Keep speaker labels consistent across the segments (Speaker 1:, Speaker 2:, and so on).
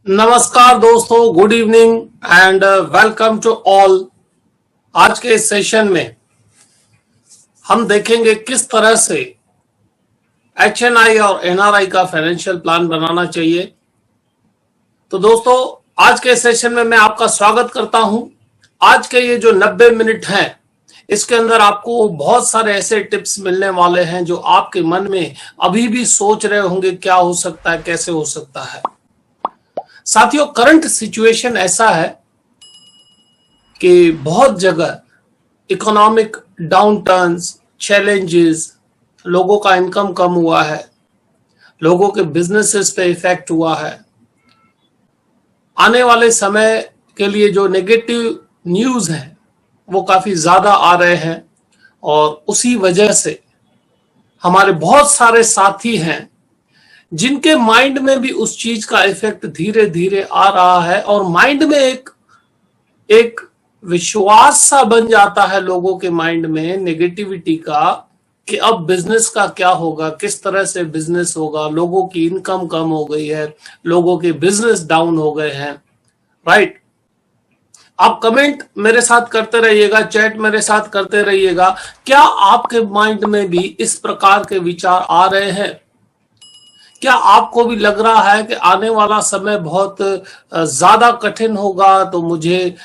Speaker 1: नमस्कार दोस्तों, good evening and welcome to all. आज के इस सेशन में हम देखेंगे किस तरह से एचएनआई और एनआरआई का फाइनेंशियल प्लान बनाना चाहिए। तो दोस्तों, आज के सेशन में मैं आपका स्वागत करता हूं। आज के ये जो 90 मिनट हैं, इसके अंदर आपको बहुत सारे ऐसे टिप्स मिलने वाले हैं जो आपके मन में अभी भी सोच रहे होंगे क्या हो सकता है, कैसे हो सकता है। साथियों, करंट सिचुएशन ऐसा है कि बहुत जगह इकोनॉमिक डाउनटर्न्स, चैलेंजेस, लोगों का इनकम कम हुआ है, लोगों के बिजनेसेस पे इफेक्ट हुआ है। आने वाले समय के लिए जो नेगेटिव न्यूज है वो काफी ज्यादा आ रहे हैं और उसी वजह से हमारे बहुत सारे साथी हैं जिनके माइंड में भी उस चीज का इफेक्ट धीरे धीरे आ रहा है और माइंड में एक विश्वास सा बन जाता है लोगों के माइंड में नेगेटिविटी का कि अब बिजनेस का क्या होगा, किस तरह से बिजनेस होगा, लोगों की इनकम कम हो गई है, लोगों के बिजनेस डाउन हो गए हैं। राइट, आप कमेंट मेरे साथ करते रहिएगा, चैट मेरे साथ करते रहिएगा। क्या आपके माइंड में भी इस प्रकार के विचार आ रहे हैं? क्या आपको भी लग रहा है कि आने वाला समय बहुत ज्यादा कठिन होगा, तो मुझे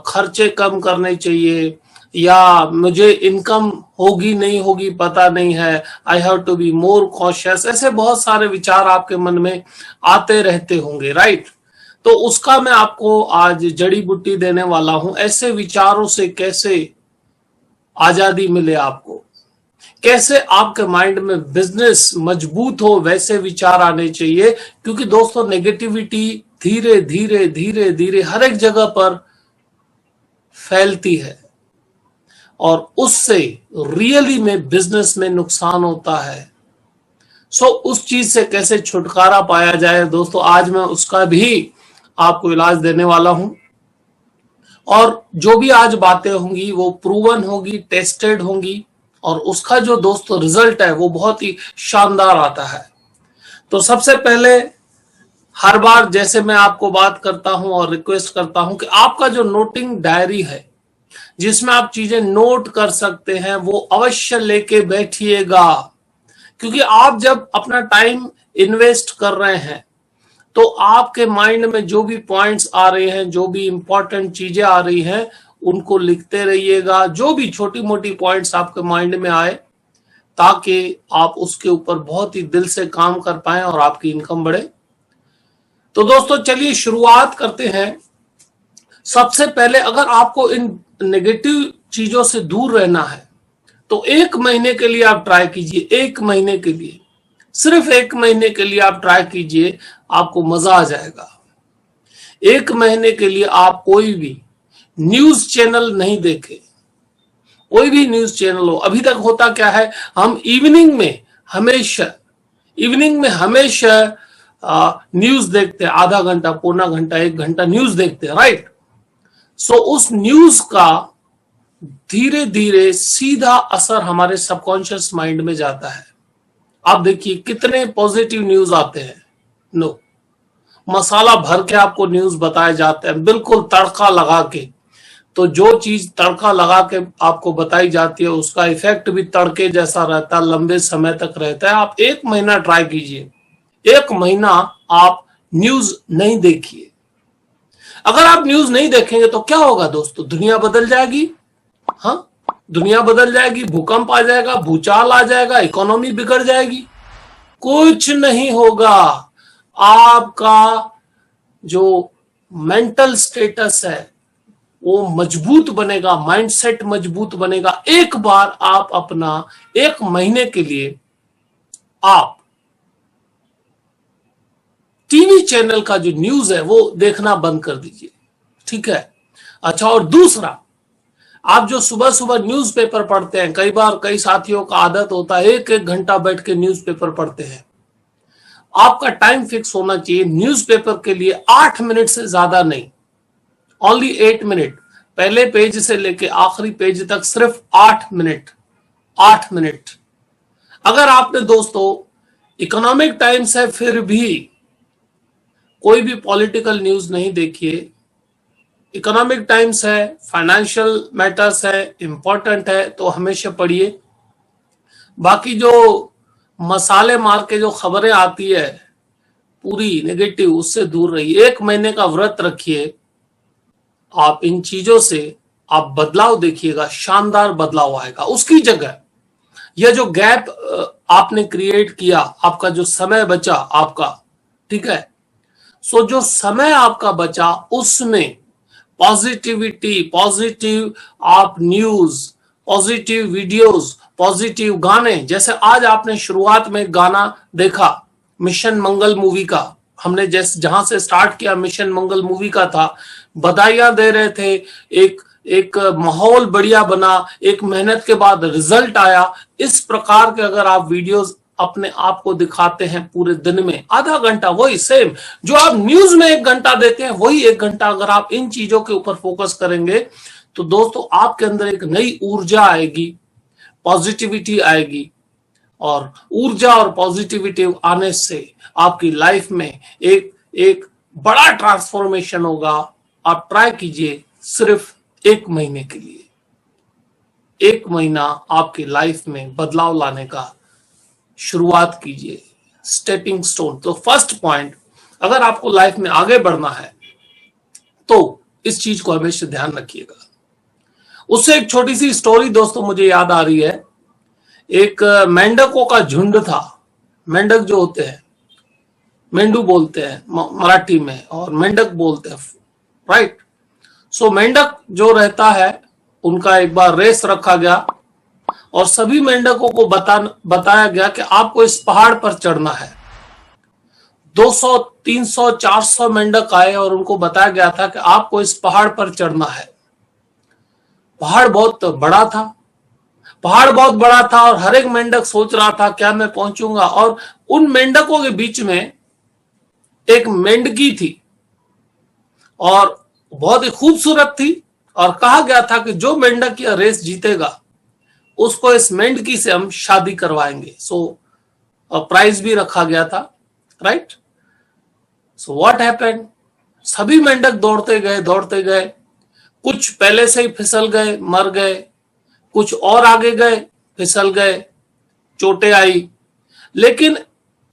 Speaker 1: खर्चे कम करने चाहिए, या मुझे इनकम होगी नहीं होगी पता नहीं है, I have to be more cautious. ऐसे बहुत सारे विचार आपके मन में आते रहते होंगे। राइट, तो उसका मैं आपको आज जड़ी बूटी देने वाला हूं। ऐसे विचारों से कैसे आजादी मिले आपको, कैसे आपके माइंड में बिजनेस मजबूत हो, वैसे विचार आने चाहिए। क्योंकि दोस्तों, नेगेटिविटी धीरे धीरे धीरे धीरे हर एक जगह पर फैलती है और उससे रियली में बिजनेस में नुकसान होता है। उस चीज से कैसे छुटकारा पाया जाए दोस्तों, आज मैं उसका भी आपको इलाज देने वाला हूं। और जो भी आज बातें होंगी वो प्रूवन होगी, टेस्टेड होंगी, और उसका जो दोस्तों रिजल्ट है वो बहुत ही शानदार आता है। तो सबसे पहले, हर बार जैसे मैं आपको बात करता हूं और रिक्वेस्ट करता हूं कि आपका जो नोटिंग डायरी है जिसमें आप चीजें नोट कर सकते हैं, वो अवश्य लेके बैठिएगा। क्योंकि आप जब अपना टाइम इन्वेस्ट कर रहे हैं तो आपके माइंड में जो भी पॉइंट्स आ रहे हैं, जो भी इंपॉर्टेंट चीजें आ रही हैं, उनको लिखते रहिएगा। जो भी छोटी मोटी पॉइंट्स आपके माइंड में आए, ताकि आप उसके ऊपर बहुत ही दिल से काम कर पाएं और आपकी इनकम बढ़े। तो दोस्तों, चलिए शुरुआत करते हैं। सबसे पहले, अगर आपको इन नेगेटिव चीजों से दूर रहना है तो 1 महीने के लिए आप ट्राई कीजिए। 1 महीने के लिए, सिर्फ 1 महीने के लिए आप ट्राई कीजिए, आपको मजा आ जाएगा। 1 महीने के लिए आप कोई भी न्यूज चैनल नहीं देखे, कोई भी न्यूज चैनल हो। अभी तक होता क्या है, हम इवनिंग में हमेशा न्यूज देखते हैं, आधा घंटा, पौना घंटा, 1 घंटा न्यूज देखते हैं। राइट, उस न्यूज का धीरे धीरे सीधा असर हमारे सबकॉन्शियस माइंड में जाता है। आप देखिए कितने पॉजिटिव न्यूज आते हैं। नो, मसाला भर के आपको न्यूज बताए जाते हैं, बिल्कुल तड़का लगा के। तो जो चीज तड़का लगा के आपको बताई जाती है उसका इफेक्ट भी तड़के जैसा रहता है, लंबे समय तक रहता है। आप 1 महीना ट्राई कीजिए, 1 महीना आप न्यूज नहीं देखिए। अगर आप न्यूज नहीं देखेंगे तो क्या होगा दोस्तों, दुनिया बदल जाएगी। हाँ, दुनिया बदल जाएगी, भूकंप आ जाएगा, भूचाल आ जाएगा, इकोनॉमी बिगड़ जाएगी। कुछ नहीं होगा। आपका जो मेंटल स्टेटस है वो मजबूत बनेगा, माइंडसेट मजबूत बनेगा। एक बार आप अपना 1 महीने के लिए आप टीवी चैनल का जो न्यूज है वो देखना बंद कर दीजिए। ठीक है। अच्छा, और दूसरा, आप जो सुबह सुबह न्यूज़पेपर पढ़ते हैं, कई बार कई साथियों का आदत होता है 1-1 घंटा बैठ के न्यूज़पेपर पढ़ते हैं। आपका टाइम फिक्स होना चाहिए न्यूज़पेपर के लिए, 8 मिनट से ज्यादा नहीं, ओनली 8 मिनट। पहले पेज से लेके आखिरी पेज तक सिर्फ 8 मिनट। 8 मिनट। अगर आपने दोस्तों इकोनॉमिक टाइम्स है फिर भी कोई भी पॉलिटिकल न्यूज नहीं देखिए। इकोनॉमिक टाइम्स है, फाइनेंशियल मैटर्स है, इंपॉर्टेंट है तो हमेशा पढ़िए। बाकी जो मसाले मार के जो खबरें आती है पूरी नेगेटिव, उससे दूर रहिए। 1 महीने का व्रत रखिए आप इन चीजों से, आप बदलाव देखिएगा, शानदार बदलाव आएगा। उसकी जगह यह जो गैप आपने क्रिएट किया, आपका जो समय बचा आपका, ठीक है, सो जो समय आपका बचा उसमें पॉजिटिविटी, पॉजिटिव आप न्यूज, पॉजिटिव वीडियोस, पॉजिटिव गाने, जैसे आज आपने शुरुआत में गाना देखा मिशन मंगल मूवी का, हमने जैसे जहां से स्टार्ट किया मिशन मंगल मूवी का था, बधाइयां दे रहे थे, एक माहौल बढ़िया बना, एक मेहनत के बाद रिजल्ट आया। इस प्रकार के अगर आप वीडियोस अपने आप को दिखाते हैं पूरे दिन में आधा घंटा, वही सेम जो आप न्यूज में 1 घंटा देते हैं, वही 1 घंटा अगर आप इन चीजों के ऊपर फोकस करेंगे तो दोस्तों आपके अंदर एक नई ऊर्जा आएगी, पॉजिटिविटी आएगी। और ऊर्जा और पॉजिटिविटी आने से आपकी लाइफ में एक बड़ा ट्रांसफॉर्मेशन होगा। आप ट्राई कीजिए सिर्फ 1 महीने के लिए, 1 महीना आपकी लाइफ में बदलाव लाने का शुरुआत कीजिए, स्टेपिंग स्टोन। तो फर्स्ट पॉइंट, अगर आपको लाइफ में आगे बढ़ना है तो इस चीज को हमेशा ध्यान रखिएगा। उससे एक छोटी सी स्टोरी दोस्तों मुझे याद आ रही है। एक मेंढकों का झुंड था। मेंढक जो होते हैं, मेंढू बोलते हैं मराठी में, और मेंढक बोलते हैं, राइट। सो मेंढक जो रहता है उनका एक बार रेस रखा गया और सभी मेंढकों को बताया गया कि आपको इस पहाड़ पर चढ़ना है। 200, 300, 400 मेंढक आए और उनको बताया गया था कि आपको इस पहाड़ पर चढ़ना है। पहाड़ बहुत बड़ा था, पहाड़ बहुत बड़ा था और हर एक मेंढक सोच रहा था क्या मैं पहुंचूंगा। और उन मेंढकों के बीच में एक मेंढकी थी और बहुत ही खूबसूरत थी, और कहा गया था कि जो मेंढक यह रेस जीतेगा उसको इस मेंढकी से हम शादी करवाएंगे। सो प्राइज भी रखा गया था, राइट। सो व्हाट हैपेंड, सभी मेंढक दौड़ते गए, कुछ पहले से ही फिसल गए, मर गए, कुछ और आगे गए, फिसल गए, चोटें आई। लेकिन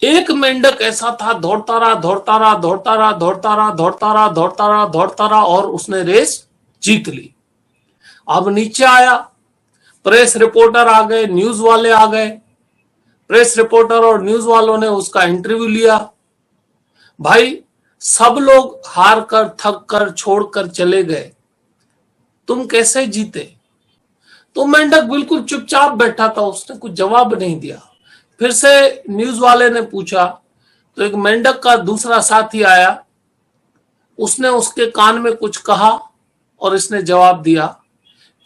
Speaker 1: एक मेंढक ऐसा था, दौड़ता रहा और उसने रेस जीत ली। अब नीचे आया, प्रेस रिपोर्टर आ गए, न्यूज वाले आ गए। प्रेस रिपोर्टर और न्यूज वालों ने उसका इंटरव्यू लिया। भाई सब लोग हार कर, थक कर, छोड़कर चले गए, तुम कैसे जीते? तो मेंढक बिल्कुल चुपचाप बैठा था, उसने कुछ जवाब नहीं दिया। फिर से न्यूज वाले ने पूछा तो एक मेंढक का दूसरा साथी आया, उसने उसके कान में कुछ कहा और इसने जवाब दिया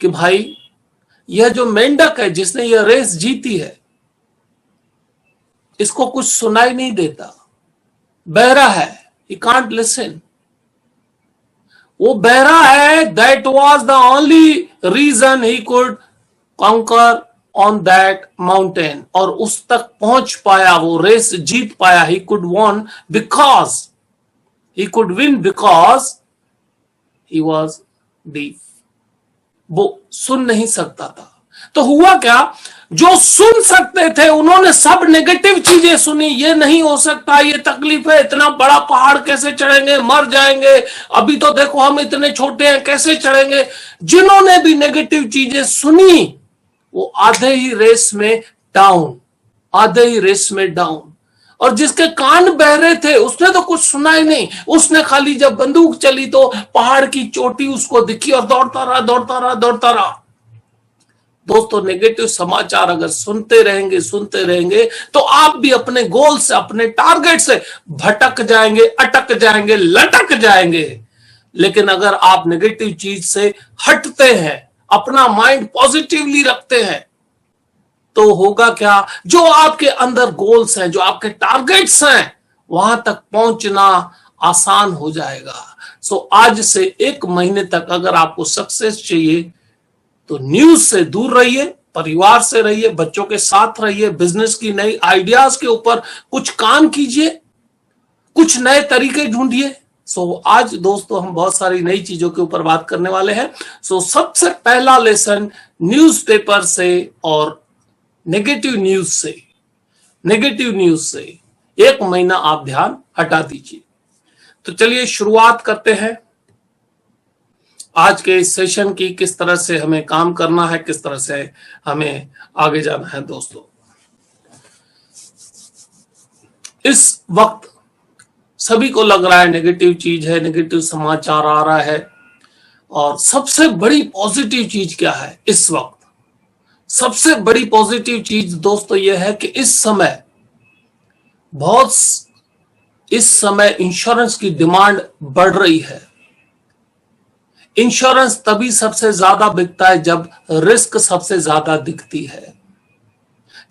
Speaker 1: कि भाई यह जो मेंढक है जिसने यह रेस जीती है, इसको कुछ सुनाई नहीं देता, बहरा है, he can't listen। वो बहरा है, that was the only reason he could conquer on that mountain। और उस तक पहुंच पाया, वो रेस जीत पाया। he could win because he was deaf। वो सुन नहीं सकता था। तो हुआ क्या, जो सुन सकते थे उन्होंने सब नेगेटिव चीजें सुनी, ये नहीं हो सकता, ये तकलीफ है, इतना बड़ा पहाड़ कैसे चढ़ेंगे, मर जाएंगे, अभी तो देखो हम इतने छोटे हैं, कैसे चढ़ेंगे। जिन्होंने भी नेगेटिव चीजें सुनी वो आधे ही रेस में डाउन। और जिसके कान बहरे थे उसने तो कुछ सुना ही नहीं, उसने खाली जब बंदूक चली तो पहाड़ की चोटी उसको दिखी और दौड़ता रहा। दोस्तों नेगेटिव समाचार अगर सुनते रहेंगे तो आप भी अपने गोल से, अपने टारगेट से भटक जाएंगे, अटक जाएंगे, लटक जाएंगे। लेकिन अगर आप नेगेटिव चीज से हटते हैं, अपना माइंड पॉजिटिवली रखते हैं, तो होगा क्या, जो आपके अंदर गोल्स हैं, जो आपके टारगेट्स हैं, वहां तक पहुंचना आसान हो जाएगा। सो आज से 1 महीने तक अगर आपको सक्सेस चाहिए तो न्यूज से दूर रहिए, परिवार से रहिए, बच्चों के साथ रहिए, बिजनेस की नई आइडियाज के ऊपर कुछ काम कीजिए, कुछ नए तरीके ढूंढिए। आज दोस्तों हम बहुत सारी नई चीजों के ऊपर बात करने वाले हैं। सबसे पहला लेसन न्यूज़पेपर से और नेगेटिव न्यूज से 1 महीना आप ध्यान हटा दीजिए। तो चलिए शुरुआत करते हैं आज के इस सेशन की, किस तरह से हमें काम करना है, किस तरह से हमें आगे जाना है। दोस्तों इस वक्त सभी को लग रहा है नेगेटिव चीज है, नेगेटिव समाचार आ रहा है, और सबसे बड़ी पॉजिटिव चीज क्या है इस वक्त? सबसे बड़ी पॉजिटिव चीज दोस्तों यह है कि इस समय इंश्योरेंस की डिमांड बढ़ रही है। इंश्योरेंस तभी सबसे ज्यादा बिकता है जब रिस्क सबसे ज्यादा दिखती है।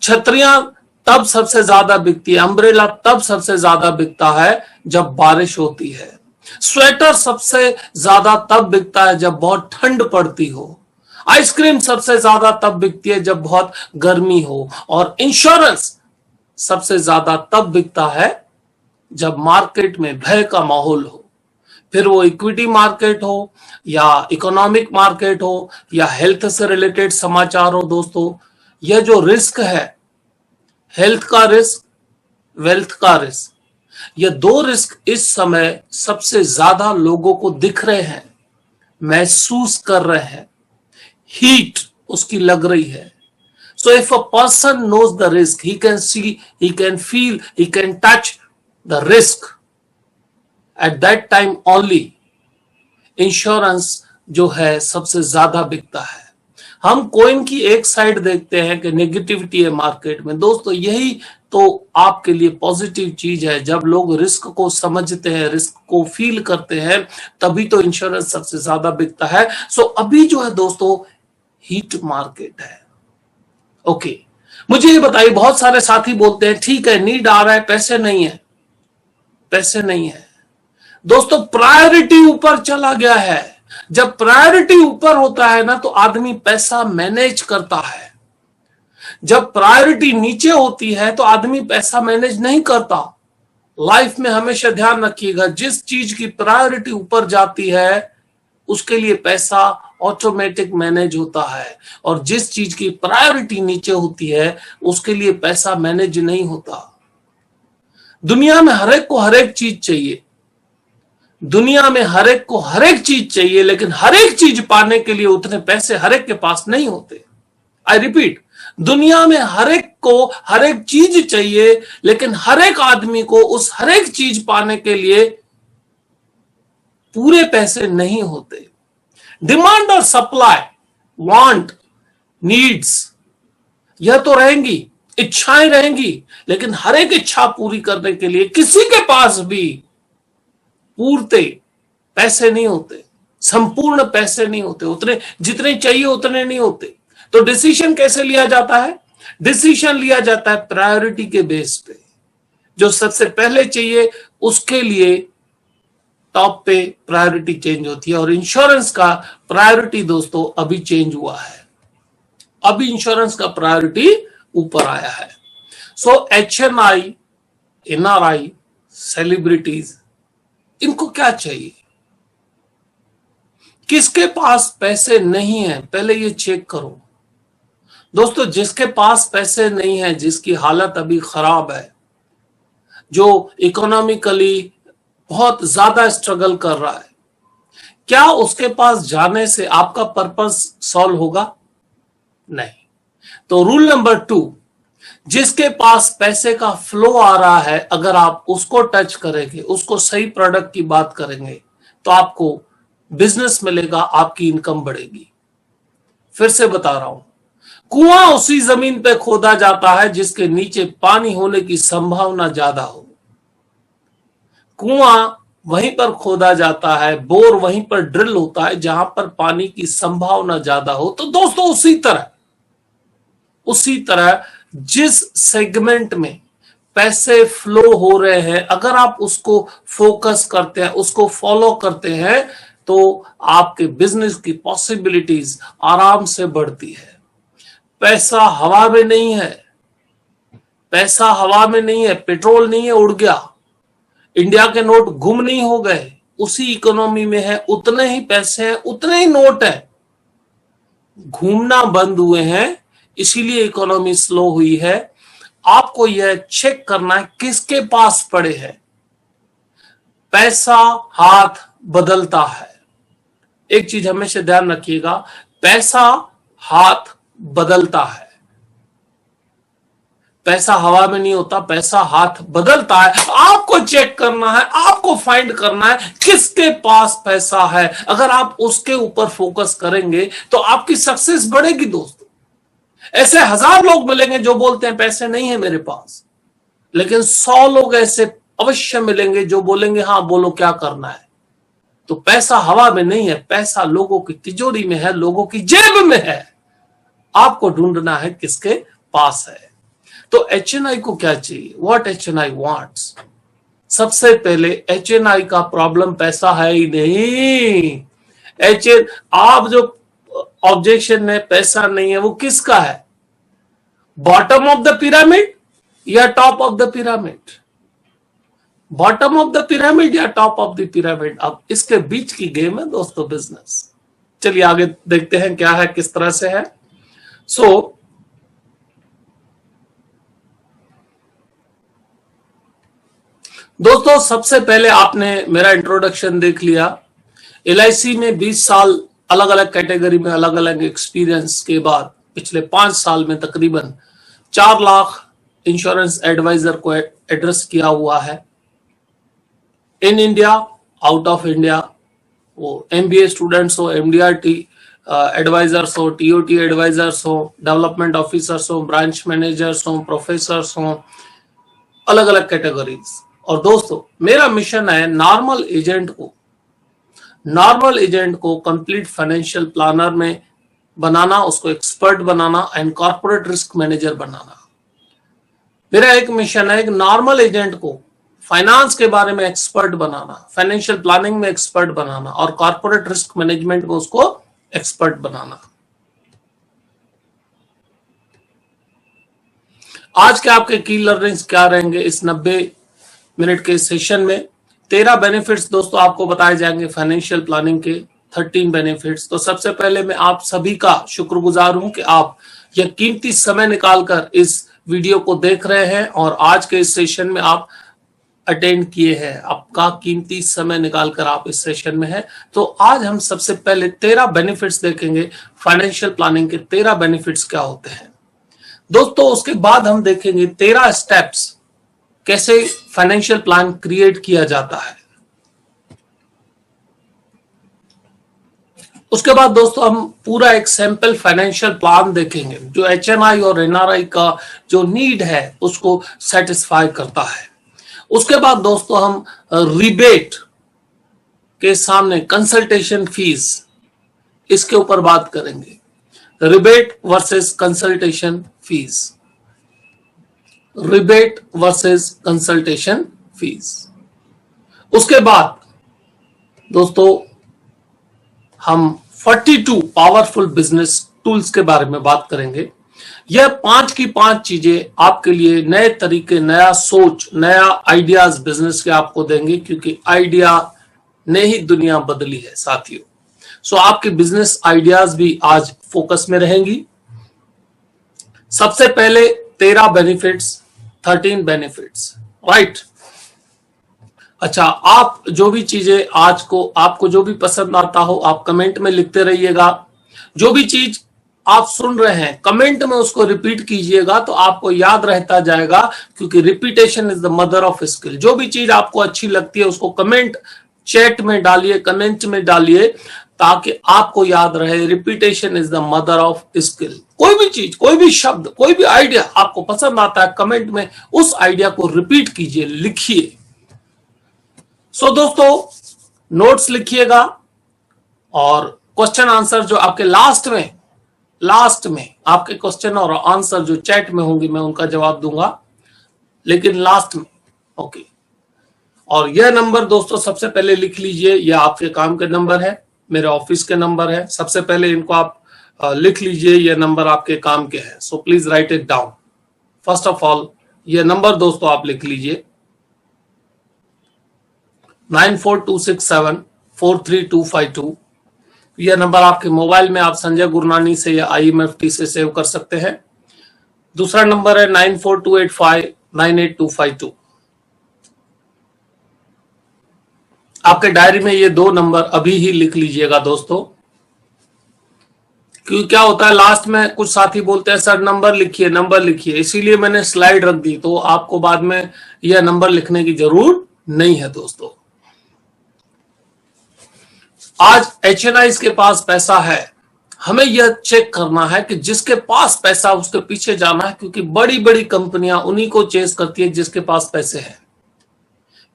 Speaker 1: छतरियां तब सबसे ज्यादा बिकती है, अम्ब्रेला तब सबसे ज्यादा बिकता है जब बारिश होती है। स्वेटर सबसे ज्यादा तब बिकता है जब बहुत ठंड पड़ती हो। आइसक्रीम सबसे ज्यादा तब बिकती है जब बहुत गर्मी हो। और इंश्योरेंस सबसे ज्यादा तब बिकता है जब मार्केट में भय का माहौल हो, फिर वो इक्विटी मार्केट हो या इकोनॉमिक मार्केट हो या हेल्थ से रिलेटेड समाचार हो। दोस्तों यह जो रिस्क है, हेल्थ का रिस्क, वेल्थ का रिस्क, ये 2 रिस्क इस समय सबसे ज्यादा लोगों को दिख रहे हैं, महसूस कर रहे हैं। हीट उसकी लग रही है। So if a person knows the risk, he can see, he can feel, he can touch the risk. At that time only insurance जो है सबसे ज्यादा बिकता है। हम कॉइन की एक साइड देखते हैं कि नेगेटिविटी है मार्केट में। दोस्तों यही तो आपके लिए पॉजिटिव चीज है। जब लोग रिस्क को समझते हैं, रिस्क को फील करते हैं, तभी तो इंश्योरेंस सबसे ज्यादा बिकता है। अभी जो है दोस्तों हीट मार्केट है। ओके, मुझे ये बताइए, बहुत सारे साथी बोलते हैं ठीक है नीड आ रहा है, पैसे नहीं है। पैसे नहीं है दोस्तों, प्रायोरिटी ऊपर चला गया है। जब प्रायोरिटी ऊपर होता है ना तो आदमी पैसा मैनेज करता है। जब प्रायोरिटी नीचे होती है तो आदमी पैसा मैनेज नहीं करता। लाइफ में हमेशा ध्यान रखिएगा, जिस चीज की प्रायोरिटी ऊपर जाती है उसके लिए पैसा ऑटोमेटिक मैनेज होता है, और जिस चीज की प्रायोरिटी नीचे होती है उसके लिए पैसा मैनेज नहीं होता। दुनिया में हर एक को हर एक चीज चाहिए, दुनिया में हर एक को हर एक चीज चाहिए, लेकिन हर एक चीज पाने के लिए उतने पैसे हर एक के पास नहीं होते। आई रिपीट, दुनिया में हर एक को हर एक चीज चाहिए, लेकिन हर एक आदमी को उस हर एक चीज पाने के लिए पूरे पैसे नहीं होते। डिमांड और सप्लाई, वांट, नीड्स, यह तो रहेंगी, इच्छाएं रहेंगी, लेकिन हर एक इच्छा पूरी करने के लिए किसी के पास भी पूर्ते पैसे नहीं होते, संपूर्ण पैसे नहीं होते, उतने जितने चाहिए उतने नहीं होते। तो डिसीजन कैसे लिया जाता है? डिसीजन लिया जाता है प्रायोरिटी के बेस पे। जो सबसे पहले चाहिए उसके लिए टॉप पे प्रायोरिटी चेंज होती है, और इंश्योरेंस का प्रायोरिटी दोस्तों अभी चेंज हुआ है। अभी इंश्योरेंस का प्रायोरिटी ऊपर आया है। HNI, NRI, सेलिब्रिटीज, इनको क्या चाहिए? किसके पास पैसे नहीं है पहले ये चेक करो। दोस्तों जिसके पास पैसे नहीं है, जिसकी हालत अभी खराब है, जो इकोनॉमिकली बहुत ज्यादा स्ट्रगल कर रहा है, क्या उसके पास जाने से आपका पर्पस सॉल्व होगा? नहीं। तो रूल नंबर 2, जिसके पास पैसे का फ्लो आ रहा है, अगर आप उसको टच करेंगे, उसको सही प्रोडक्ट की बात करेंगे, तो आपको बिजनेस मिलेगा, आपकी इनकम बढ़ेगी। फिर से बता रहा हूं, कुआं उसी जमीन पे खोदा जाता है जिसके नीचे पानी होने की संभावना ज्यादा हो। कुआं वहीं पर खोदा जाता है, बोर वहीं पर ड्रिल होता है जहां पर पानी की संभावना ज्यादा हो। तो दोस्तों उसी तरह जिस सेगमेंट में पैसे फ्लो हो रहे हैं, अगर आप उसको फोकस करते हैं, उसको फॉलो करते हैं, तो आपके बिजनेस की पॉसिबिलिटीज आराम से बढ़ती है। पैसा हवा में नहीं है, पैसा हवा में नहीं है, पेट्रोल नहीं है उड़ गया। इंडिया के नोट गुम नहीं हो गए, उसी इकोनॉमी में है, उतने ही पैसे हैं, उतने ही नोट है, घूमना बंद हुए हैं, इसीलिए इकोनॉमी स्लो हुई है। आपको यह चेक करना है किसके पास पड़े हैं। पैसा हाथ बदलता है, एक चीज हमेशा ध्यान रखिएगा, पैसा हाथ बदलता है, पैसा हवा में नहीं होता, पैसा हाथ बदलता है। आपको चेक करना है, आपको फाइंड करना है किसके पास पैसा है। अगर आप उसके ऊपर फोकस करेंगे तो आपकी सक्सेस बढ़ेगी दोस्तों। ऐसे 1000 लोग मिलेंगे जो बोलते हैं पैसे नहीं है मेरे पास, लेकिन 100 लोग ऐसे अवश्य मिलेंगे जो बोलेंगे हाँ बोलो क्या करना है। तो पैसा हवा में नहीं है, पैसा लोगों की तिजोरी में है, लोगों की जेब में है। आपको ढूंढना है किसके पास है। तो HNI को क्या चाहिए, व्हाट HNI वांट्स। सबसे पहले HNI का प्रॉब्लम पैसा है ही नहीं। आप जो ऑब्जेक्शन में पैसा नहीं है वो किसका है, बॉटम ऑफ द पिरामिड या top of the pyramid, bottom of the pyramid या टॉप ऑफ द पिरामिड। अब इसके बीच की गेम है दोस्तों बिजनेस। चलिए आगे देखते हैं क्या है, किस तरह से है। दोस्तों सबसे पहले आपने मेरा इंट्रोडक्शन देख लिया। LIC में 20 साल अलग अलग कैटेगरी में अलग अलग एक्सपीरियंस के बाद पिछले 5 साल में तकरीबन 4 लाख इंश्योरेंस एडवाइजर को एड्रेस किया हुआ है, in India, out of India. वो MBA स्टूडेंट्स हो, MDRT एडवाइजर्स हो, TOT एडवाइजर्स हो, डेवलपमेंट ऑफिसर्स हो, ब्रांच मैनेजर्स हो, प्रोफेसर्स हो, अलग अलग कैटेगरीज। और दोस्तों मेरा मिशन है नॉर्मल एजेंट को कंप्लीट फाइनेंशियल प्लानर में बनाना, उसको एक्सपर्ट बनाना एंड कॉर्पोरेट रिस्क मैनेजर बनाना। मेरा एक मिशन है एक नॉर्मल एजेंट को फाइनेंस के बारे में एक्सपर्ट बनाना, फाइनेंशियल प्लानिंग में एक्सपर्ट बनाना और कॉर्पोरेट रिस्क मैनेजमेंट में उसको एक्सपर्ट बनाना। आज के आपके की लर्निंग्स क्या रहेंगे इस 90 मिनट के सेशन में। 13 बेनिफिट्स दोस्तों आपको बताए जाएंगे फाइनेंशियल प्लानिंग के, 13 बेनिफिट्स। तो सबसे पहले मैं आप सभी का शुक्रगुजार हूं कि आप यह कीमती समय निकालकर इस वीडियो को देख रहे हैं और आज के इस सेशन में आप अटेंड किए हैं, आपका कीमती समय निकालकर आप इस सेशन में हैं। तो आज हम सबसे पहले 13 बेनिफिट्स देखेंगे, फाइनेंशियल प्लानिंग के 13 बेनिफिट्स क्या होते हैं दोस्तों। उसके बाद हम देखेंगे 13 स्टेप्स कैसे फाइनेंशियल प्लान क्रिएट किया जाता है। उसके बाद दोस्तों हम पूरा एक सैंपल फाइनेंशियल प्लान देखेंगे जो HNI और NRI का जो नीड है उसको सेटिस्फाई करता है। उसके बाद दोस्तों हम रिबेट के सामने कंसल्टेशन फीस, इसके ऊपर बात करेंगे, rebate versus consultation fees, rebate versus consultation fees. उसके बाद दोस्तों हम 42 पावरफुल बिजनेस टूल्स के बारे में बात करेंगे। यह 5 की 5 चीजें आपके लिए नए तरीके, नया सोच, नया आइडियाज बिजनेस के आपको देंगे, क्योंकि आइडिया ने ही दुनिया बदली है साथियों। सो आपके बिजनेस आइडियाज भी आज फोकस में रहेंगी। सबसे पहले 13 बेनिफिट्स, 13 बेनिफिट्स, राइट। अच्छा, आप जो भी चीजें आज को आपको जो भी पसंद आता हो आप कमेंट में लिखते रहिएगा। जो भी चीज आप सुन रहे हैं कमेंट में उसको रिपीट कीजिएगा तो आपको याद रहता जाएगा, क्योंकि repetition is the mother of skill. जो भी चीज आपको अच्छी लगती है उसको कमेंट चैट में डालिए, कमेंट में डालिए, ताकि आपको याद रहे। Repetition is the mother of skill. कोई भी चीज, कोई भी शब्द, कोई भी आइडिया आपको पसंद आता है, कमेंट में उस आइडिया को रिपीट कीजिए, लिखिए। सो दोस्तों नोट्स लिखिएगा और क्वेश्चन आंसर जो आपके लास्ट में आपके क्वेश्चन और आंसर जो चैट में होंगे मैं उनका जवाब दूंगा, लेकिन लास्ट में, ओके। और यह नंबर दोस्तों सबसे पहले लिख लीजिए, यह आपके काम के नंबर है, मेरे ऑफिस के नंबर है। सबसे पहले इनको आप लिख लीजिए, यह नंबर आपके काम के हैं। So please right it down. First of all यह नंबर दोस्तों आप लिख लीजिए। 9426743252। यह नंबर आपके मोबाइल में आप संजय गुरनानी से या IMFT से सेव कर सकते हैं। दूसरा नंबर है 9428598252। आपके डायरी में ये दो नंबर अभी ही लिख लीजिएगा दोस्तों, क्योंकि क्या होता है लास्ट में कुछ साथी बोलते हैं सर नंबर लिखिए, इसीलिए मैंने स्लाइड रख दी, तो आपको बाद में यह नंबर लिखने की जरूरत नहीं है दोस्तों। आज HNIs के पास पैसा है, हमें यह चेक करना है कि जिसके पास पैसा उसके पीछे जाना है, क्योंकि बड़ी बड़ी कंपनियां उन्हीं को चेस करती है जिसके पास पैसे हैं।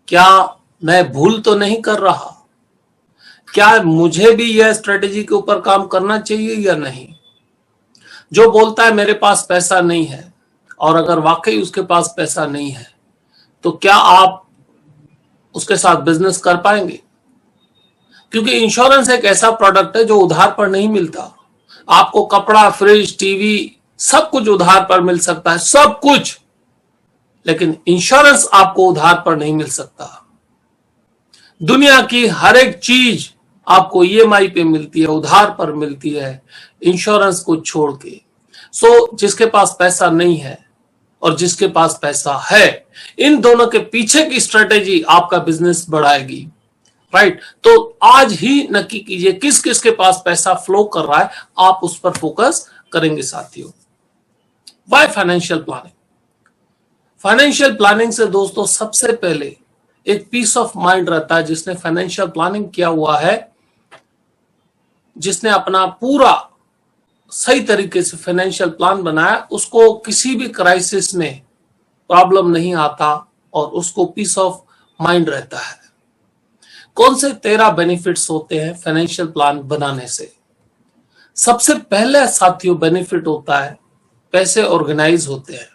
Speaker 1: क्या मैं भूल तो नहीं कर रहा? क्या मुझे भी यह स्ट्रेटेजी के ऊपर काम करना चाहिए या नहीं? जो बोलता है मेरे पास पैसा नहीं है, और अगर वाकई उसके पास पैसा नहीं है, तो क्या आप उसके साथ बिजनेस कर पाएंगे? क्योंकि इंश्योरेंस एक ऐसा प्रोडक्ट है जो उधार पर नहीं मिलता। आपको कपड़ा, फ्रिज, टीवी सब कुछ उधार पर मिल सकता है, सब कुछ, लेकिन इंश्योरेंस आपको उधार पर नहीं मिल सकता। दुनिया की हर एक चीज आपको EMI पे मिलती है, उधार पर मिलती है, इंश्योरेंस को छोड़ के। सो जिसके पास पैसा नहीं है और जिसके पास पैसा है, इन दोनों के पीछे की स्ट्रेटेजी आपका बिजनेस बढ़ाएगी, राइट? तो आज ही नक्की कीजिए किस किस के पास पैसा फ्लो कर रहा है, आप उस पर फोकस करेंगे साथियों। Why financial planning? Financial planning से दोस्तों सबसे पहले एक पीस ऑफ माइंड रहता है। जिसने फाइनेंशियल प्लानिंग किया हुआ है, जिसने अपना पूरा सही तरीके से फाइनेंशियल प्लान बनाया, उसको किसी भी क्राइसिस में प्रॉब्लम नहीं आता और उसको पीस ऑफ माइंड रहता है। कौन से 13 बेनिफिट्स होते हैं फाइनेंशियल प्लान बनाने से? सबसे पहले साथियों बेनिफिट होता है पैसे ऑर्गेनाइज होते हैं।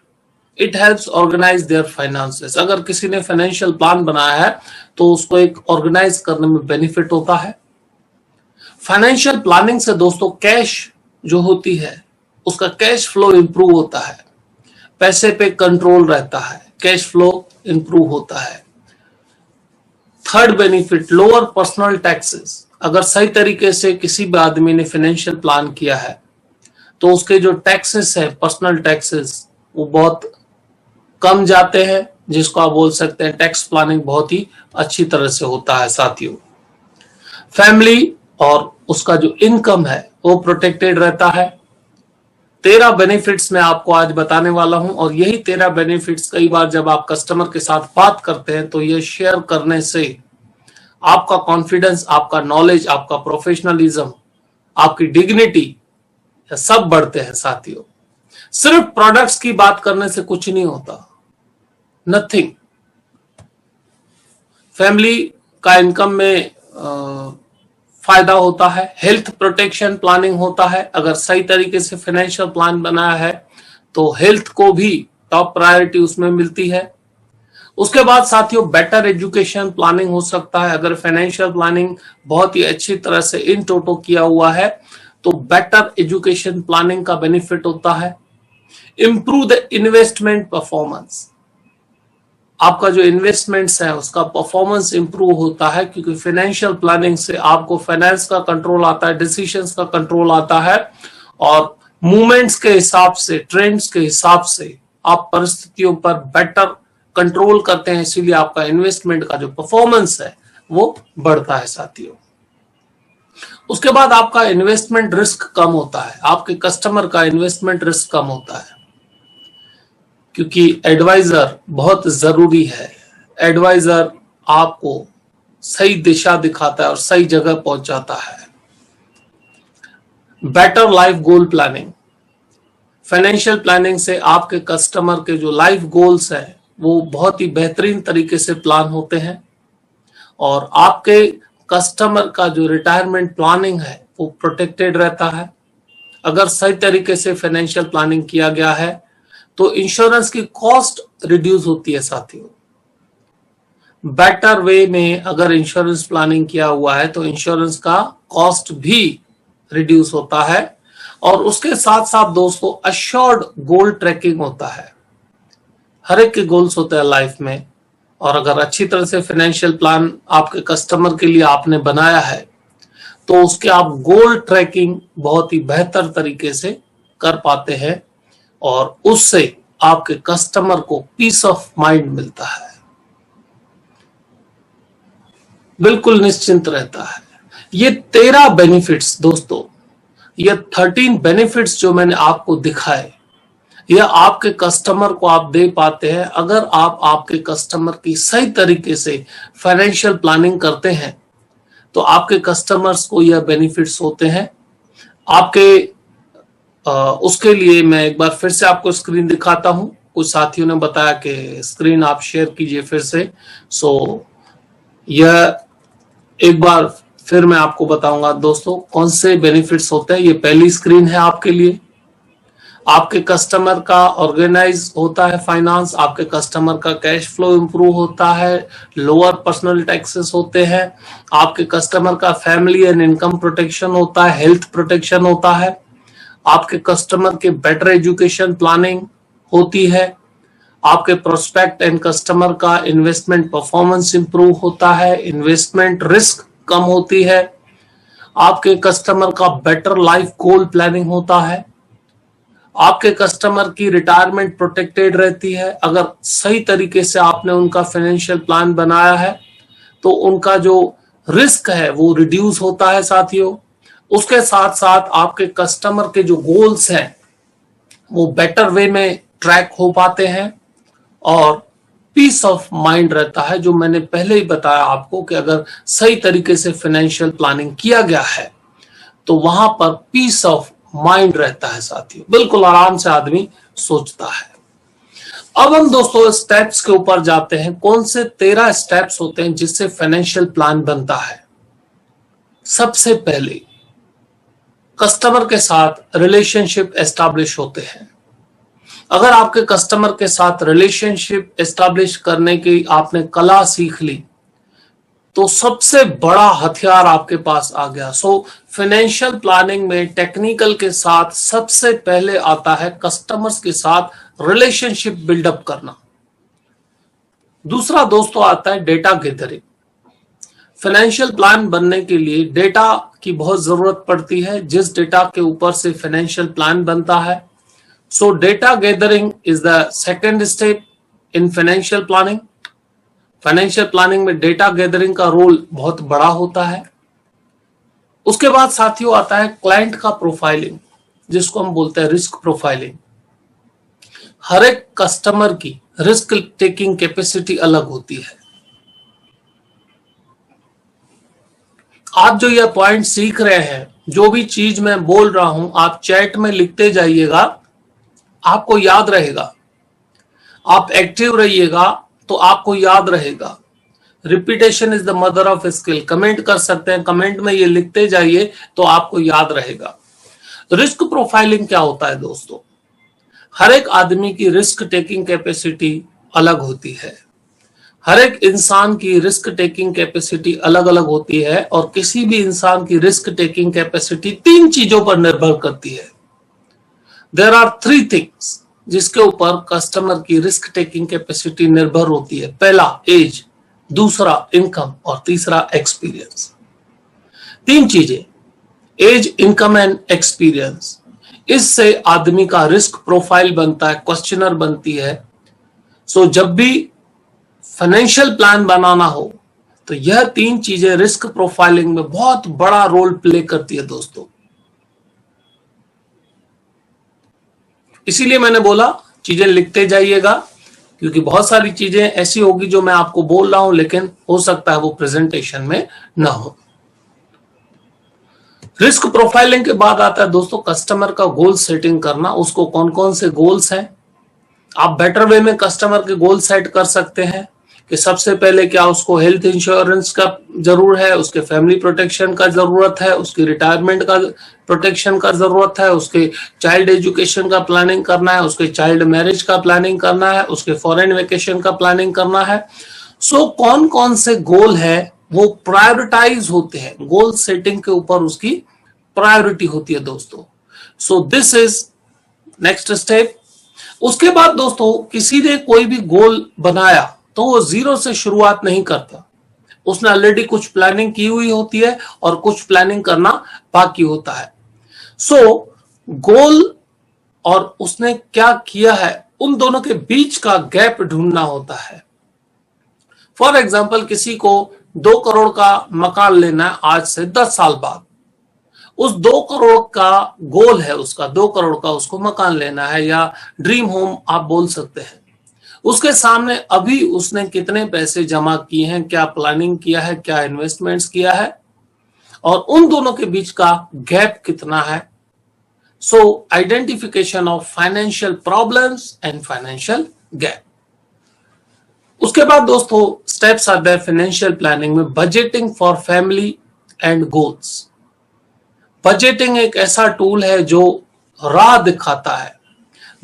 Speaker 1: It helps organise their finances. अगर किसी ने फाइनेंशियल प्लान बनाया है तो उसको एक ऑर्गेनाइज करने में बेनिफिट होता है। फाइनेंशियल प्लानिंग से दोस्तों कैश जो होती है उसका कैश फ्लो इंप्रूव होता है, पैसे पे कंट्रोल रहता है, कैश फ्लो इंप्रूव होता है। Third benefit, lower personal taxes. अगर सही तरीके से किसी भी आदमी ने फाइनेंशियल प्लान किया है तो उसके जो टैक्सेस है, पर्सनल टैक्सेस, वो बहुत कम जाते हैं, जिसको आप बोल सकते हैं टैक्स प्लानिंग बहुत ही अच्छी तरह से होता है साथियों। फैमिली और उसका जो इनकम है वो प्रोटेक्टेड रहता है। 13 बेनिफिट्स मैं आपको आज बताने वाला हूं, और यही 13 बेनिफिट्स कई बार जब आप कस्टमर के साथ बात करते हैं तो ये शेयर करने से आपका कॉन्फिडेंस, आपका नॉलेज, आपका प्रोफेशनलिज्म, आपकी डिग्निटी सब बढ़ते हैं साथियों। सिर्फ प्रोडक्ट्स की बात करने से कुछ नहीं होता, नथिंग। फैमिली का इनकम में फायदा होता है, हेल्थ प्रोटेक्शन प्लानिंग होता है। अगर सही तरीके से फाइनेंशियल प्लान बनाया है तो हेल्थ को भी टॉप प्रायोरिटी उसमें मिलती है। उसके बाद साथियों बेटर एजुकेशन प्लानिंग हो सकता है। अगर फाइनेंशियल प्लानिंग बहुत ही अच्छी तरह से इन टोटो किया हुआ है तो बेटर एजुकेशन प्लानिंग का बेनिफिट होता है। Improve the investment performance. आपका जो इन्वेस्टमेंट्स है उसका परफॉर्मेंस इंप्रूव होता है, क्योंकि फाइनेंशियल प्लानिंग से आपको फाइनेंस का कंट्रोल आता है, डिसीजंस का कंट्रोल आता है, और मूवमेंट्स के हिसाब से, ट्रेंड्स के हिसाब से आप परिस्थितियों पर बेटर कंट्रोल करते हैं। इसीलिए आपका इन्वेस्टमेंट का जो परफॉर्मेंस है वो बढ़ता है साथियों। उसके बाद आपका इन्वेस्टमेंट रिस्क कम होता है, आपके कस्टमर का इन्वेस्टमेंट रिस्क कम होता है, क्योंकि एडवाइजर बहुत जरूरी है। एडवाइजर आपको सही दिशा दिखाता है और सही जगह पहुंचाता है। Better life goal planning. Financial planning से आपके कस्टमर के जो लाइफ गोल्स हैं वो बहुत ही बेहतरीन तरीके से प्लान होते हैं, और आपके कस्टमर का जो रिटायरमेंट प्लानिंग है वो प्रोटेक्टेड रहता है। अगर सही तरीके से फाइनेंशियल प्लानिंग किया गया है तो इंश्योरेंस की कॉस्ट रिड्यूस होती है साथियों। बेटर वे में अगर इंश्योरेंस प्लानिंग किया हुआ है तो इंश्योरेंस का कॉस्ट भी रिड्यूस होता है, और उसके साथ साथ दोस्तों अश्योर्ड गोल ट्रैकिंग होता है। हर एक के गोल्स होते हैं लाइफ में, और अगर अच्छी तरह से फाइनेंशियल प्लान आपके कस्टमर के लिए आपने बनाया है तो उसके आप गोल ट्रैकिंग बहुत ही बेहतर तरीके से कर पाते हैं और उससे आपके कस्टमर को पीस ऑफ माइंड मिलता है, बिल्कुल निश्चिंत रहता है। ये 13 बेनिफिट्स दोस्तों, ये 13 बेनिफिट्स जो मैंने आपको दिखाए, यह आपके कस्टमर को आप दे पाते हैं अगर आप आपके कस्टमर की सही तरीके से फाइनेंशियल प्लानिंग करते हैं तो आपके कस्टमर्स को यह बेनिफिट्स होते हैं। आपके उसके लिए मैं एक बार फिर से आपको स्क्रीन दिखाता हूं। कुछ साथियों ने बताया कि स्क्रीन आप शेयर कीजिए फिर से। यह एक बार फिर मैं आपको बताऊंगा दोस्तों कौन से बेनिफिट्स होते हैं। ये पहली स्क्रीन है आपके लिए। आपके कस्टमर का ऑर्गेनाइज होता है फाइनेंस, आपके कस्टमर का कैश फ्लो इंप्रूव होता है, लोअर पर्सनल टैक्सेस होते हैं, आपके कस्टमर का फैमिली एंड इनकम प्रोटेक्शन होता है, हेल्थ प्रोटेक्शन होता है, आपके कस्टमर के बेटर एजुकेशन प्लानिंग होती है, आपके प्रोस्पेक्ट एंड कस्टमर का इन्वेस्टमेंट परफॉर्मेंस इंप्रूव होता है, इन्वेस्टमेंट रिस्क कम होती है, आपके कस्टमर का बेटर लाइफ गोल प्लानिंग होता है, आपके कस्टमर की रिटायरमेंट प्रोटेक्टेड रहती है। अगर सही तरीके से आपने उनका फाइनेंशियल प्लान बनाया है तो उनका जो रिस्क है वो रिड्यूस होता है साथियों। उसके साथ साथ आपके कस्टमर के जो गोल्स हैं वो बेटर वे में ट्रैक हो पाते हैं और पीस ऑफ माइंड रहता है, जो मैंने पहले ही बताया आपको कि अगर सही तरीके से फाइनेंशियल प्लानिंग किया गया है तो वहां पर पीस ऑफ माइंड रहता है साथियों, बिल्कुल आराम से आदमी सोचता है। अब हम दोस्तों स्टेप्स के ऊपर जाते हैं। कौन से 13 स्टेप्स होते हैं जिससे फाइनेंशियल प्लान बनता है। सबसे पहले कस्टमर के साथ रिलेशनशिप एस्टैब्लिश होते हैं। अगर आपके कस्टमर के साथ रिलेशनशिप एस्टैब्लिश करने की आपने कला सीख ली तो सबसे बड़ा हथियार आपके पास आ गया। फाइनेंशियल प्लानिंग में टेक्निकल के साथ सबसे पहले आता है कस्टमर्स के साथ रिलेशनशिप बिल्डअप करना। दूसरा दोस्तों आता है डेटा गैदरिंग। फाइनेंशियल प्लान बनने के लिए डेटा की बहुत जरूरत पड़ती है, जिस डेटा के ऊपर से फाइनेंशियल प्लान बनता है। Data gathering is the second step in financial planning. Financial planning में डेटा गैदरिंग का रोल बहुत बड़ा होता है। उसके बाद साथियों आता है क्लाइंट का प्रोफाइलिंग, जिसको हम बोलते हैं रिस्क प्रोफाइलिंग। हर एक कस्टमर की रिस्क टेकिंग कैपेसिटी अलग होती है। आप जो यह पॉइंट सीख रहे हैं, जो भी चीज मैं बोल रहा हूं, आप चैट में लिखते जाइएगा, आपको याद रहेगा। आप एक्टिव रहिएगा तो आपको याद रहेगा। Repetition is the mother of skill. Comment कर सकते हैं, कमेंट में ये लिखते जाइए तो आपको याद रहेगा। रिस्क प्रोफाइलिंग क्या होता है दोस्तों? हर एक आदमी की रिस्क टेकिंग कैपेसिटी अलग होती है। हर एक इंसान की रिस्क टेकिंग कैपेसिटी अलग अलग होती है और किसी भी इंसान की रिस्क टेकिंग कैपेसिटी 3 चीजों पर निर्भर करती है। देयर आर 3 थिंग्स जिसके ऊपर कस्टमर की रिस्क टेकिंग कैपेसिटी निर्भर होती है। पहला एज, दूसरा इनकम और तीसरा एक्सपीरियंस। 3 चीजें, एज, इनकम एंड एक्सपीरियंस, इससे आदमी का रिस्क प्रोफाइल बनता है, क्वेश्चनर बनती है। जब भी फाइनेंशियल प्लान बनाना हो तो यह 3 चीजें रिस्क प्रोफाइलिंग में बहुत बड़ा रोल प्ले करती है दोस्तों। इसीलिए मैंने बोला चीजें लिखते जाइएगा, क्योंकि बहुत सारी चीजें ऐसी होगी जो मैं आपको बोल रहा हूं लेकिन हो सकता है वो प्रेजेंटेशन में ना हो। रिस्क प्रोफाइलिंग के बाद आता है दोस्तों कस्टमर का गोल सेटिंग करना। उसको कौन कौन से गोल्स हैं, आप बेटर वे में कस्टमर के गोल सेट कर सकते हैं कि सबसे पहले क्या उसको हेल्थ इंश्योरेंस का जरूर है, उसके फैमिली प्रोटेक्शन का जरूरत है, उसकी रिटायरमेंट का प्रोटेक्शन का जरूरत है, उसके चाइल्ड एजुकेशन का प्लानिंग करना है, उसके चाइल्ड मैरिज का प्लानिंग करना है, उसके फॉरेन वेकेशन का प्लानिंग करना है। कौन कौन से गोल है वो प्रायोरिटाइज होते हैं, गोल सेटिंग के ऊपर उसकी प्रायोरिटी होती है दोस्तों। This is next step. उसके बाद दोस्तों किसी ने कोई भी गोल बनाया तो वो जीरो से शुरुआत नहीं करता, उसने ऑलरेडी कुछ प्लानिंग की हुई होती है और कुछ प्लानिंग करना बाकी होता है। सो गोल और उसने क्या किया है, उन दोनों के बीच का गैप ढूंढना होता है। फॉर एग्जाम्पल, किसी को 2 करोड़ का मकान लेना है आज से 10 साल बाद। उस 2 करोड़ का गोल है उसका, 2 करोड़ का उसको मकान लेना है, या ड्रीम होम आप बोल सकते हैं। उसके सामने अभी उसने कितने पैसे जमा किए हैं, क्या प्लानिंग किया है, क्या इन्वेस्टमेंट्स किया है, और उन दोनों के बीच का गैप कितना है। So identification of financial problems and financial gap. उसके बाद दोस्तों स्टेप्स आते हैं फाइनेंशियल प्लानिंग में, budgeting for family and goals. Budgeting एक ऐसा टूल है जो राह दिखाता है।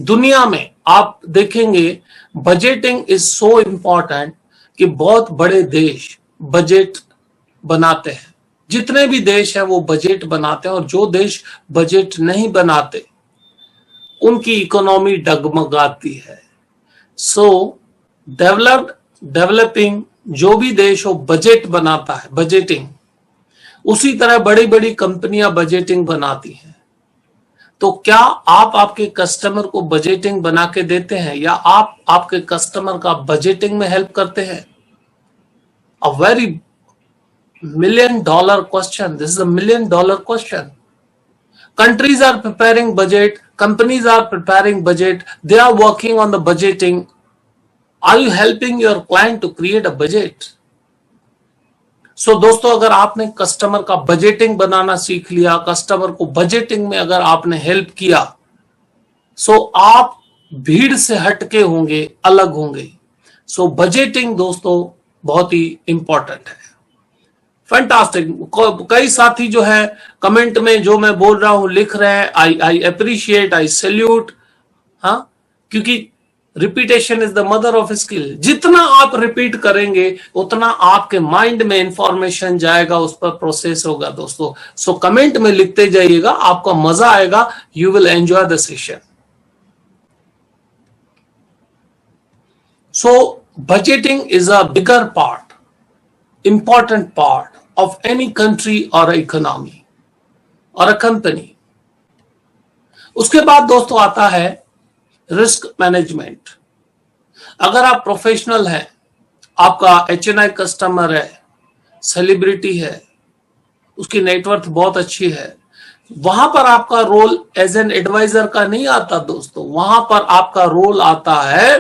Speaker 1: दुनिया में आप देखेंगे बजटिंग इज सो इंपॉर्टेंट कि बहुत बड़े देश बजट बनाते हैं। जितने भी देश हैं वो बजट बनाते हैं, और जो देश बजट नहीं बनाते उनकी इकोनॉमी डगमगाती है। सो डेवलपिंग जो भी देश हो बजट बनाता है, बजटिंग। उसी तरह बड़ी बड़ी कंपनियां बजटिंग बनाती हैं। तो क्या आप आपके कस्टमर को बजटिंग बना के देते हैं, या आप आपके कस्टमर का बजटिंग में हेल्प करते हैं? A very $1 million question. This is a $1 million question. Countries are preparing budget, companies are preparing budget, they are working on the budgeting. Are you helping your client to create a budget? सो दोस्तों, अगर आपने customer का budgeting बनाना सीख लिया, customer को budgeting में अगर आपने हेल्प किया, सो आप भीड़ से हटके होंगे, अलग होंगे। सो बजटिंग दोस्तों बहुत ही इंपॉर्टेंट है। फैंटास्टिक। कई साथी जो है कमेंट में जो मैं बोल रहा हूं लिख रहे हैं, आई अप्रिशिएट, आई सैल्यूट। हाँ, क्योंकि repetition is the mother of skill. जितना आप रिपीट करेंगे उतना आपके माइंड में इंफॉर्मेशन जाएगा, उस पर प्रोसेस होगा दोस्तों। सो कमेंट में लिखते जाइएगा, आपका मजा आएगा, you will enjoy the session. So budgeting is a bigger part, important part of any country और इकोनॉमी और अ कंपनी। उसके बाद दोस्तों आता है रिस्क मैनेजमेंट। अगर आप प्रोफेशनल हैं, आपका HNI कस्टमर है, सेलिब्रिटी है, उसकी नेटवर्थ बहुत अच्छी है, वहां पर आपका रोल एज एन एडवाइजर का नहीं आता दोस्तों। वहां पर आपका रोल आता है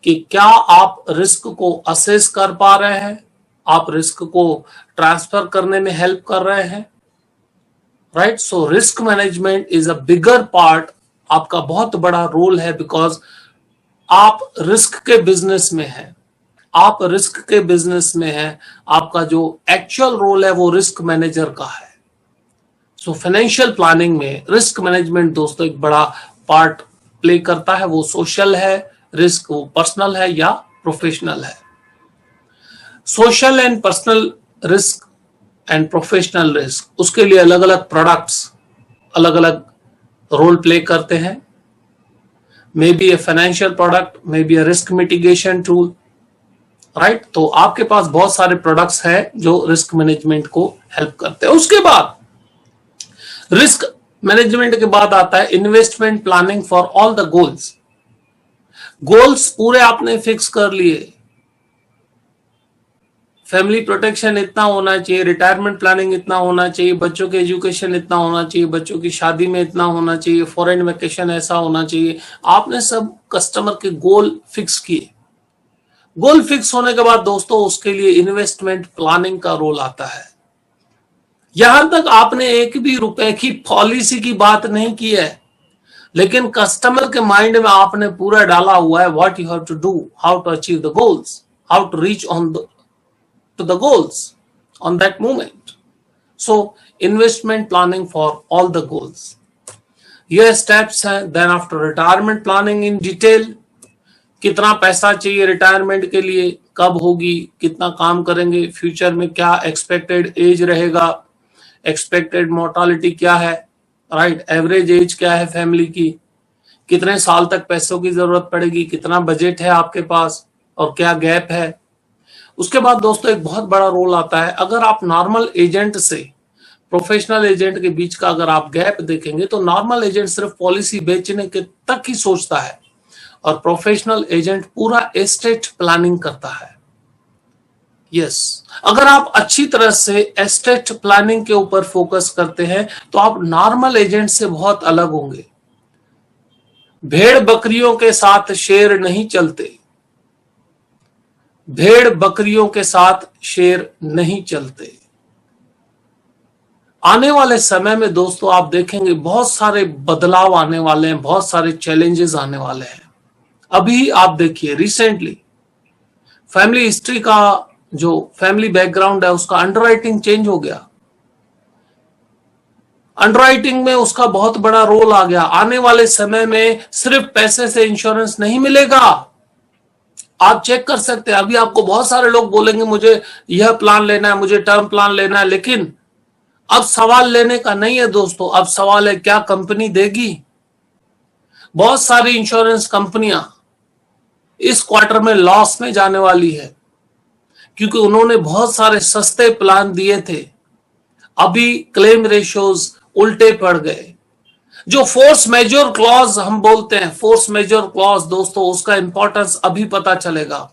Speaker 1: कि क्या आप रिस्क को असेस कर पा रहे हैं, आप रिस्क को ट्रांसफर करने में हेल्प कर रहे हैं, right. So risk management is a bigger part, आपका बहुत बड़ा रोल है, बिकॉज आप रिस्क के बिजनेस में हैं, आप रिस्क के बिजनेस में हैं। आपका जो एक्चुअल रोल है वो रिस्क मैनेजर का है। सो फाइनेंशियल प्लानिंग में रिस्क मैनेजमेंट दोस्तों एक बड़ा पार्ट प्ले करता है। वो सोशल है रिस्क, वो पर्सनल है या प्रोफेशनल है। Social and personal risk and professional risk, उसके लिए अलग अलग प्रोडक्ट्स अलग अलग रोल प्ले करते हैं। May be a financial product, may be A risk mitigation tool, right. तो आपके पास बहुत सारे प्रोडक्ट्स हैं जो रिस्क मैनेजमेंट को हेल्प करते हैं। उसके बाद रिस्क मैनेजमेंट के बाद आता है investment planning for all the goals. Goals पूरे आपने फिक्स कर लिए, फैमिली प्रोटेक्शन इतना होना चाहिए, रिटायरमेंट प्लानिंग इतना होना चाहिए, बच्चों के एजुकेशन इतना होना चाहिए, बच्चों की शादी में इतना होना चाहिए, फॉरेन वेकेशन ऐसा होना चाहिए। आपने सब कस्टमर के गोल फिक्स किए। गोल फिक्स होने के बाद दोस्तों उसके लिए इन्वेस्टमेंट प्लानिंग का रोल आता है। यहां तक आपने एक भी रुपए की पॉलिसी की बात नहीं की है, लेकिन कस्टमर के माइंड में आपने पूरा डाला हुआ है what you have to do, how to achieve the goals, how to reach on the to the goals on that moment. So investment planning for all the goals. ये steps हैं। Then after retirement planning in detail, कितना पैसा चाहिए retirement के लिए, कब होगी, कितना काम करेंगे, फ्यूचर में क्या एक्सपेक्टेड एज रहेगा, एक्सपेक्टेड मोर्टालिटी क्या है, राइट, एवरेज एज क्या है फैमिली की, कितने साल तक पैसों की जरूरत पड़ेगी, कितना बजट है आपके पास, और क्या गैप है। उसके बाद दोस्तों एक बहुत बड़ा रोल आता है, अगर आप नॉर्मल एजेंट से प्रोफेशनल एजेंट के बीच का अगर आप गैप देखेंगे तो नॉर्मल एजेंट सिर्फ पॉलिसी बेचने के तक ही सोचता है और प्रोफेशनल एजेंट पूरा एस्टेट प्लानिंग करता है। यस, अगर आप अच्छी तरह से एस्टेट प्लानिंग के ऊपर फोकस करते हैं तो आप नॉर्मल एजेंट से बहुत अलग होंगे। भेड़ बकरियों के साथ शेर नहीं चलते, भेड़ बकरियों के साथ शेर नहीं चलते। आने वाले समय में दोस्तों आप देखेंगे बहुत सारे बदलाव आने वाले हैं, बहुत सारे चैलेंजेस आने वाले हैं। अभी आप देखिए रिसेंटली फैमिली हिस्ट्री का जो फैमिली बैकग्राउंड है उसका अंडरराइटिंग चेंज हो गया। अंडरराइटिंग में उसका बहुत बड़ा रोल आ गया। आने वाले समय में सिर्फ पैसे से इंश्योरेंस नहीं मिलेगा। आप चेक कर सकते हैं, अभी आपको बहुत सारे लोग बोलेंगे मुझे यह प्लान लेना है, मुझे टर्म प्लान लेना है, लेकिन अब सवाल लेने का नहीं है दोस्तों, अब सवाल है क्या कंपनी देगी। बहुत सारी इंश्योरेंस कंपनियां इस क्वार्टर में लॉस में जाने वाली है क्योंकि उन्होंने बहुत सारे सस्ते प्लान दिए थे। अभी क्लेम रेशियोज उल्टे पड़ गए। जो फोर्स मेजर क्लॉज हम बोलते हैं, फोर्स मेजर क्लॉज दोस्तों, उसका इंपॉर्टेंस अभी पता चलेगा।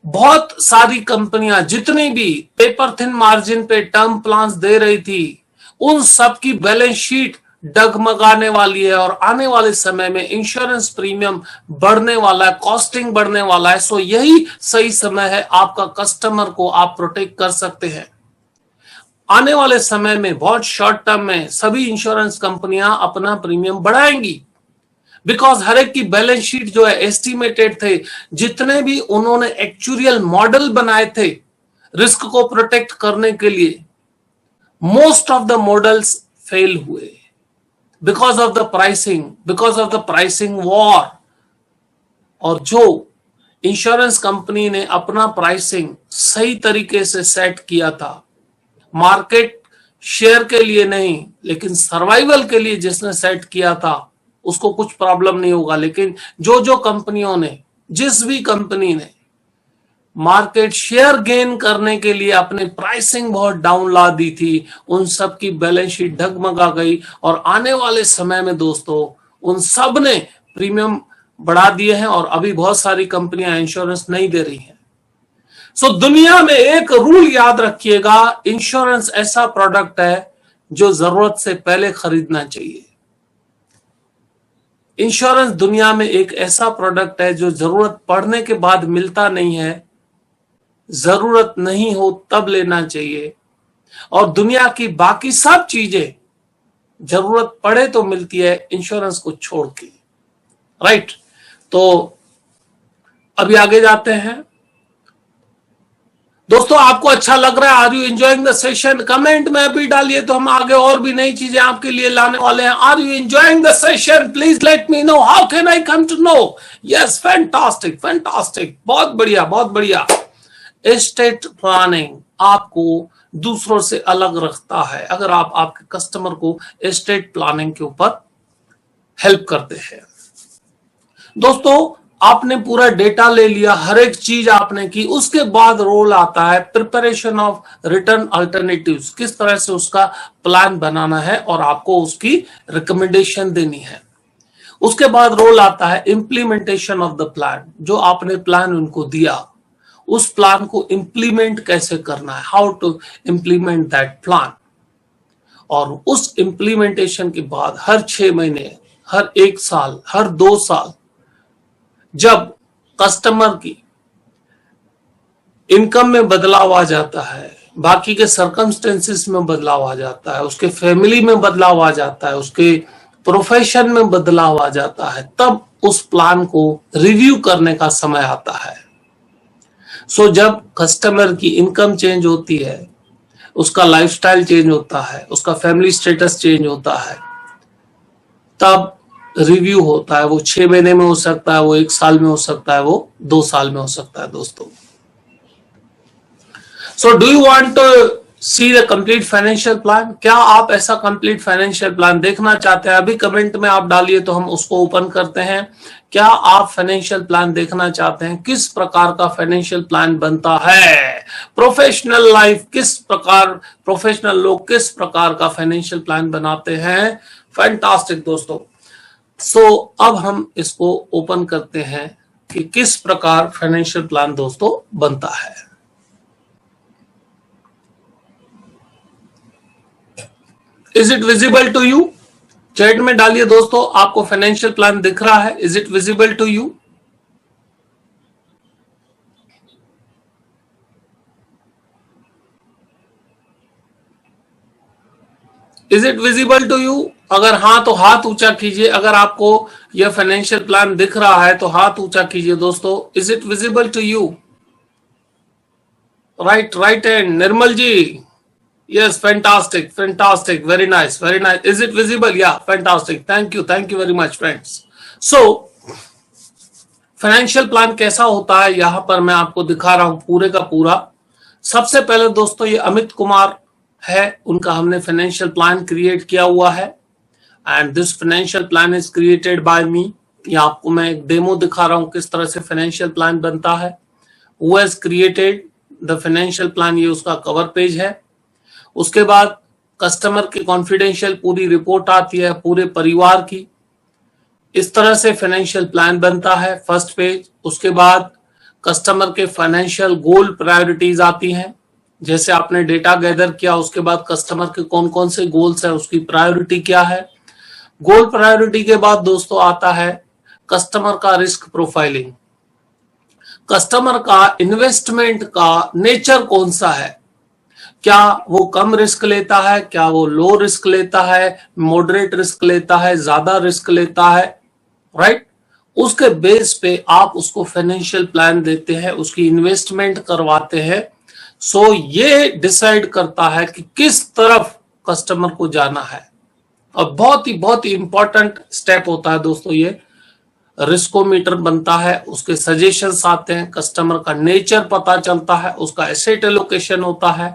Speaker 1: बहुत सारी कंपनियां जितनी भी पेपर थिन मार्जिन पे टर्म प्लान्स दे रही थी उन सब की बैलेंस शीट डगमगाने वाली है और आने वाले समय में इंश्योरेंस प्रीमियम बढ़ने वाला है, कॉस्टिंग बढ़ने वाला है। सो यही सही समय है, आपका कस्टमर को आप प्रोटेक्ट कर सकते हैं। आने वाले समय में बहुत शॉर्ट टर्म में सभी इंश्योरेंस कंपनियां अपना प्रीमियम बढ़ाएंगी बिकॉज हर एक की बैलेंस शीट जो है एस्टिमेटेड थे। जितने भी उन्होंने एक्चुरियल मॉडल बनाए थे रिस्क को प्रोटेक्ट करने के लिए, most of the models fail हुए because of the pricing war. और जो इंश्योरेंस कंपनी ने अपना प्राइसिंग सही तरीके से सेट किया था, मार्केट शेयर के लिए नहीं लेकिन सर्वाइवल के लिए जिसने सेट किया था उसको कुछ प्रॉब्लम नहीं होगा। लेकिन जो कंपनियों ने, जिस भी कंपनी ने मार्केट शेयर गेन करने के लिए अपने प्राइसिंग बहुत डाउन ला दी थी, उन सब की बैलेंस शीट डगमगा गई और आने वाले समय में दोस्तों उन सब ने प्रीमियम बढ़ा दिए हैं और अभी बहुत सारी कंपनियां इंश्योरेंस नहीं दे रही हैं। सो दुनिया में एक रूल याद रखिएगा, इंश्योरेंस ऐसा प्रोडक्ट है जो जरूरत से पहले खरीदना चाहिए। इंश्योरेंस दुनिया में एक ऐसा प्रोडक्ट है जो जरूरत पड़ने के बाद मिलता नहीं है, जरूरत नहीं हो तब लेना चाहिए। और दुनिया की बाकी सब चीजें जरूरत पड़े तो मिलती है, इंश्योरेंस को छोड़ के। राइट, तो अभी आगे जाते हैं। दोस्तों आपको अच्छा लग रहा है? Are you enjoying the session? Comment में अभी डालिए तो हम आगे और भी नई चीजें आपके लिए लाने वाले हैं। Are you enjoying the session? Please let me know, how can I come to know? Yes, fantastic fantastic, बहुत बढ़िया बहुत बढ़िया। एस्टेट प्लानिंग आपको दूसरों से अलग रखता है अगर आप आपके कस्टमर को एस्टेट प्लानिंग के ऊपर हेल्प करते हैं। दोस्तों आपने पूरा डेटा ले लिया, हर एक चीज आपने की, उसके बाद रोल आता है प्रिपरेशन ऑफ रिटर्न अल्टरनेटिव्स। किस तरह से उसका प्लान बनाना है और आपको उसकी रिकमेंडेशन देनी है। उसके बाद रोल आता है इंप्लीमेंटेशन ऑफ द प्लान। जो आपने प्लान उनको दिया उस प्लान को इंप्लीमेंट कैसे करना है, how to implement that plan. और उस इंप्लीमेंटेशन के बाद हर 6 महीने, हर 1 साल, हर 2 साल जब कस्टमर की इनकम में बदलाव आ जाता है, बाकी के सर्कमस्टेंसेस में बदलाव आ जाता है, उसके फैमिली में बदलाव आ जाता है, उसके प्रोफेशन में बदलाव आ जाता है, तब उस प्लान को रिव्यू करने का समय आता है। सो जब कस्टमर की इनकम चेंज होती है, उसका लाइफस्टाइल चेंज होता है, उसका फैमिली स्टेटस चेंज होता है, तब रिव्यू होता है। वो 6 महीने में हो सकता है, वो 1 साल में हो सकता है, वो 2 साल में हो सकता है दोस्तों। So do you want see the complete financial plan. क्या आप ऐसा कंप्लीट फाइनेंशियल प्लान देखना चाहते हैं? अभी कमेंट में आप डालिए तो हम उसको ओपन करते हैं। क्या आप फाइनेंशियल प्लान देखना चाहते हैं? किस प्रकार का फाइनेंशियल प्लान बनता है? प्रोफेशनल लाइफ किस प्रकार, प्रोफेशनल लोग किस प्रकार का फाइनेंशियल प्लान बनाते हैं? फैंटास्टिक दोस्तों। सो अब हम इसको ओपन करते हैं कि किस प्रकार फाइनेंशियल प्लान दोस्तों बनता है। Is it visible to you? Chat में डालिए दोस्तों, आपको फाइनेंशियल प्लान दिख रहा है? Is it visible to you? Is it visible to you? अगर हाँ तो हाथ ऊंचा कीजिए। अगर आपको यह फाइनेंशियल प्लान दिख रहा है तो हाथ ऊंचा कीजिए दोस्तों। Is it visible to you? Right and Nirmal ji. Yes, fantastic, very nice. Is it visible? Yeah, fantastic. Thank you very much, friends. So, financial plan कैसा होता है यहां पर मैं आपको दिखा रहा हूं पूरे का पूरा। सबसे पहले दोस्तों ये अमित कुमार है, उनका हमने फाइनेंशियल प्लान क्रिएट किया हुआ है and this financial plan is created by me. ये आपको मैं एक डेमो दिखा रहा हूं किस तरह से फाइनेंशियल प्लान बनता है। Who has created the financial plan, ये उसका कवर पेज है। उसके बाद कस्टमर की कॉन्फिडेंशियल पूरी रिपोर्ट आती है पूरे परिवार की। इस तरह से फाइनेंशियल प्लान बनता है, फर्स्ट पेज। उसके बाद कस्टमर के फाइनेंशियल गोल प्रायोरिटीज आती हैं। जैसे आपने डेटा गैदर किया, उसके बाद कस्टमर के कौन कौन से गोल्स है, उसकी प्रायोरिटी क्या है। गोल प्रायोरिटी के बाद दोस्तों आता है कस्टमर का रिस्क प्रोफाइलिंग। कस्टमर का इन्वेस्टमेंट का नेचर कौन सा है, क्या वो कम रिस्क लेता है, क्या वो लो रिस्क लेता है, मॉडरेट रिस्क लेता है, ज्यादा रिस्क लेता है, राइट। उसके बेस पे आप उसको फाइनेंशियल प्लान देते हैं, उसकी इन्वेस्टमेंट करवाते हैं। सो ये डिसाइड करता है कि किस तरफ कस्टमर को जाना है। और बहुत ही इंपॉर्टेंट स्टेप होता है दोस्तों ये। रिस्कोमीटर बनता है, उसके सजेशंस आते हैं, कस्टमर का नेचर पता चलता है, उसका एसेट एलोकेशन होता है।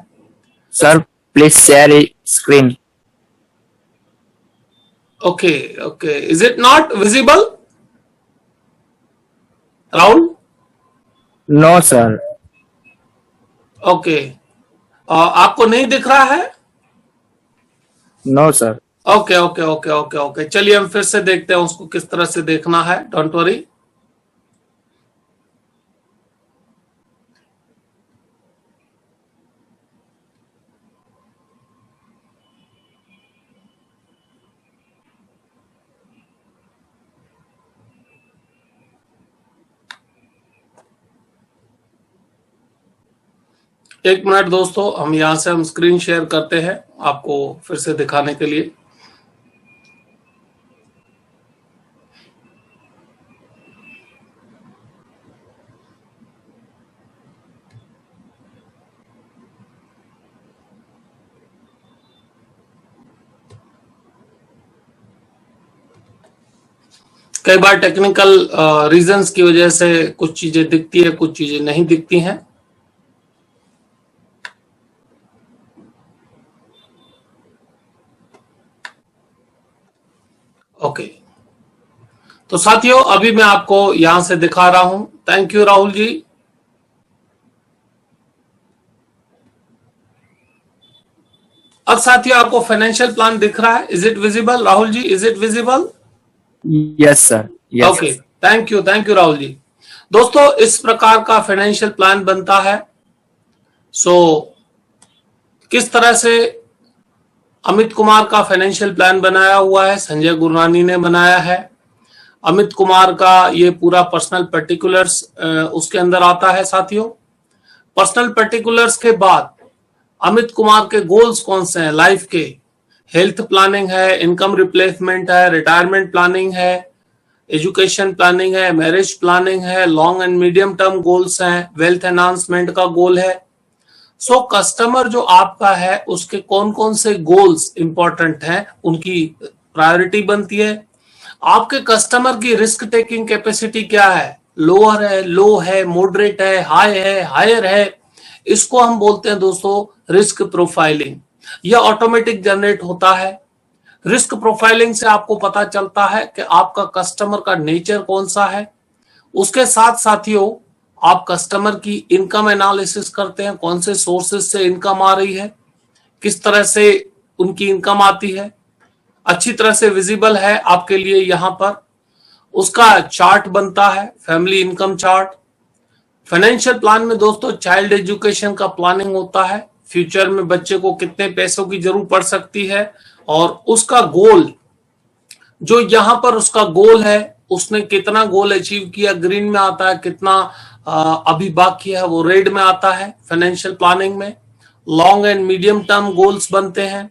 Speaker 2: Sir, please share a screen.
Speaker 1: Okay. Is it not visible, Rahul?
Speaker 2: No, sir.
Speaker 1: Okay. आपको नहीं दिख रहा है?
Speaker 2: No, sir.
Speaker 1: ओके। चलिए हम फिर से देखते हैं उसको किस तरह से देखना है। Don't worry. एक मिनट दोस्तों, हम यहां से हम स्क्रीन शेयर करते हैं आपको फिर से दिखाने के लिए। कई बार टेक्निकल रीजंस की वजह से कुछ चीजें दिखती है, कुछ चीजें नहीं दिखती हैं। ओके। तो साथियों अभी मैं आपको यहां से दिखा रहा हूं। Thank you Rahul ji. अब साथियों आपको फाइनेंशियल प्लान दिख रहा है? Is it visible Rahul ji? Is it visible?
Speaker 2: Yes, sir. Yes.
Speaker 1: Okay, thank you Rahul ji. दोस्तों इस प्रकार का फाइनेंशियल प्लान बनता है। सो किस तरह से अमित कुमार का फाइनेंशियल प्लान बनाया हुआ है, संजय गुरनानी ने बनाया है। अमित कुमार का ये पूरा पर्सनल पर्टिकुलर्स उसके अंदर आता है साथियों। पर्सनल पर्टिकुलर्स के बाद अमित कुमार के गोल्स कौन से हैं लाइफ के। हेल्थ प्लानिंग है, इनकम रिप्लेसमेंट है, रिटायरमेंट प्लानिंग है, एजुकेशन प्लानिंग है, मैरिज प्लानिंग है, long and medium term goals हैं, वेल्थ एनहांसमेंट का गोल है। सो कस्टमर जो आपका है उसके कौन कौन से गोल्स इंपॉर्टेंट हैं, उनकी प्रायोरिटी बनती है। आपके कस्टमर की रिस्क टेकिंग कैपेसिटी क्या है, लोअर है, लो है, मॉडरेट है, हाई है, हायर है। इसको हम बोलते हैं दोस्तों रिस्क प्रोफाइलिंग। यह ऑटोमेटिक जनरेट होता है। रिस्क प्रोफाइलिंग से आपको पता चलता है कि आपका कस्टमर का नेचर कौन सा है। उसके साथ साथियों आप कस्टमर की इनकम एनालिसिस करते हैं, कौन से सोर्सेज से इनकम आ रही है, किस तरह से उनकी इनकम आती है, अच्छी तरह से विजिबल है आपके लिए यहां पर। उसका चार्ट बनता है, family income chart. Financial plan में दोस्तों चाइल्ड एजुकेशन का प्लानिंग होता है, फ्यूचर में बच्चे को कितने पैसों की जरूरत पड़ सकती है और उसका गोल, जो यहां पर उसका गोल है, उसने कितना गोल अचीव किया, ग्रीन में आता है, कितना अभी बाकी है वो रेड में आता है। फाइनेंशियल प्लानिंग में long and medium term goals बनते हैं।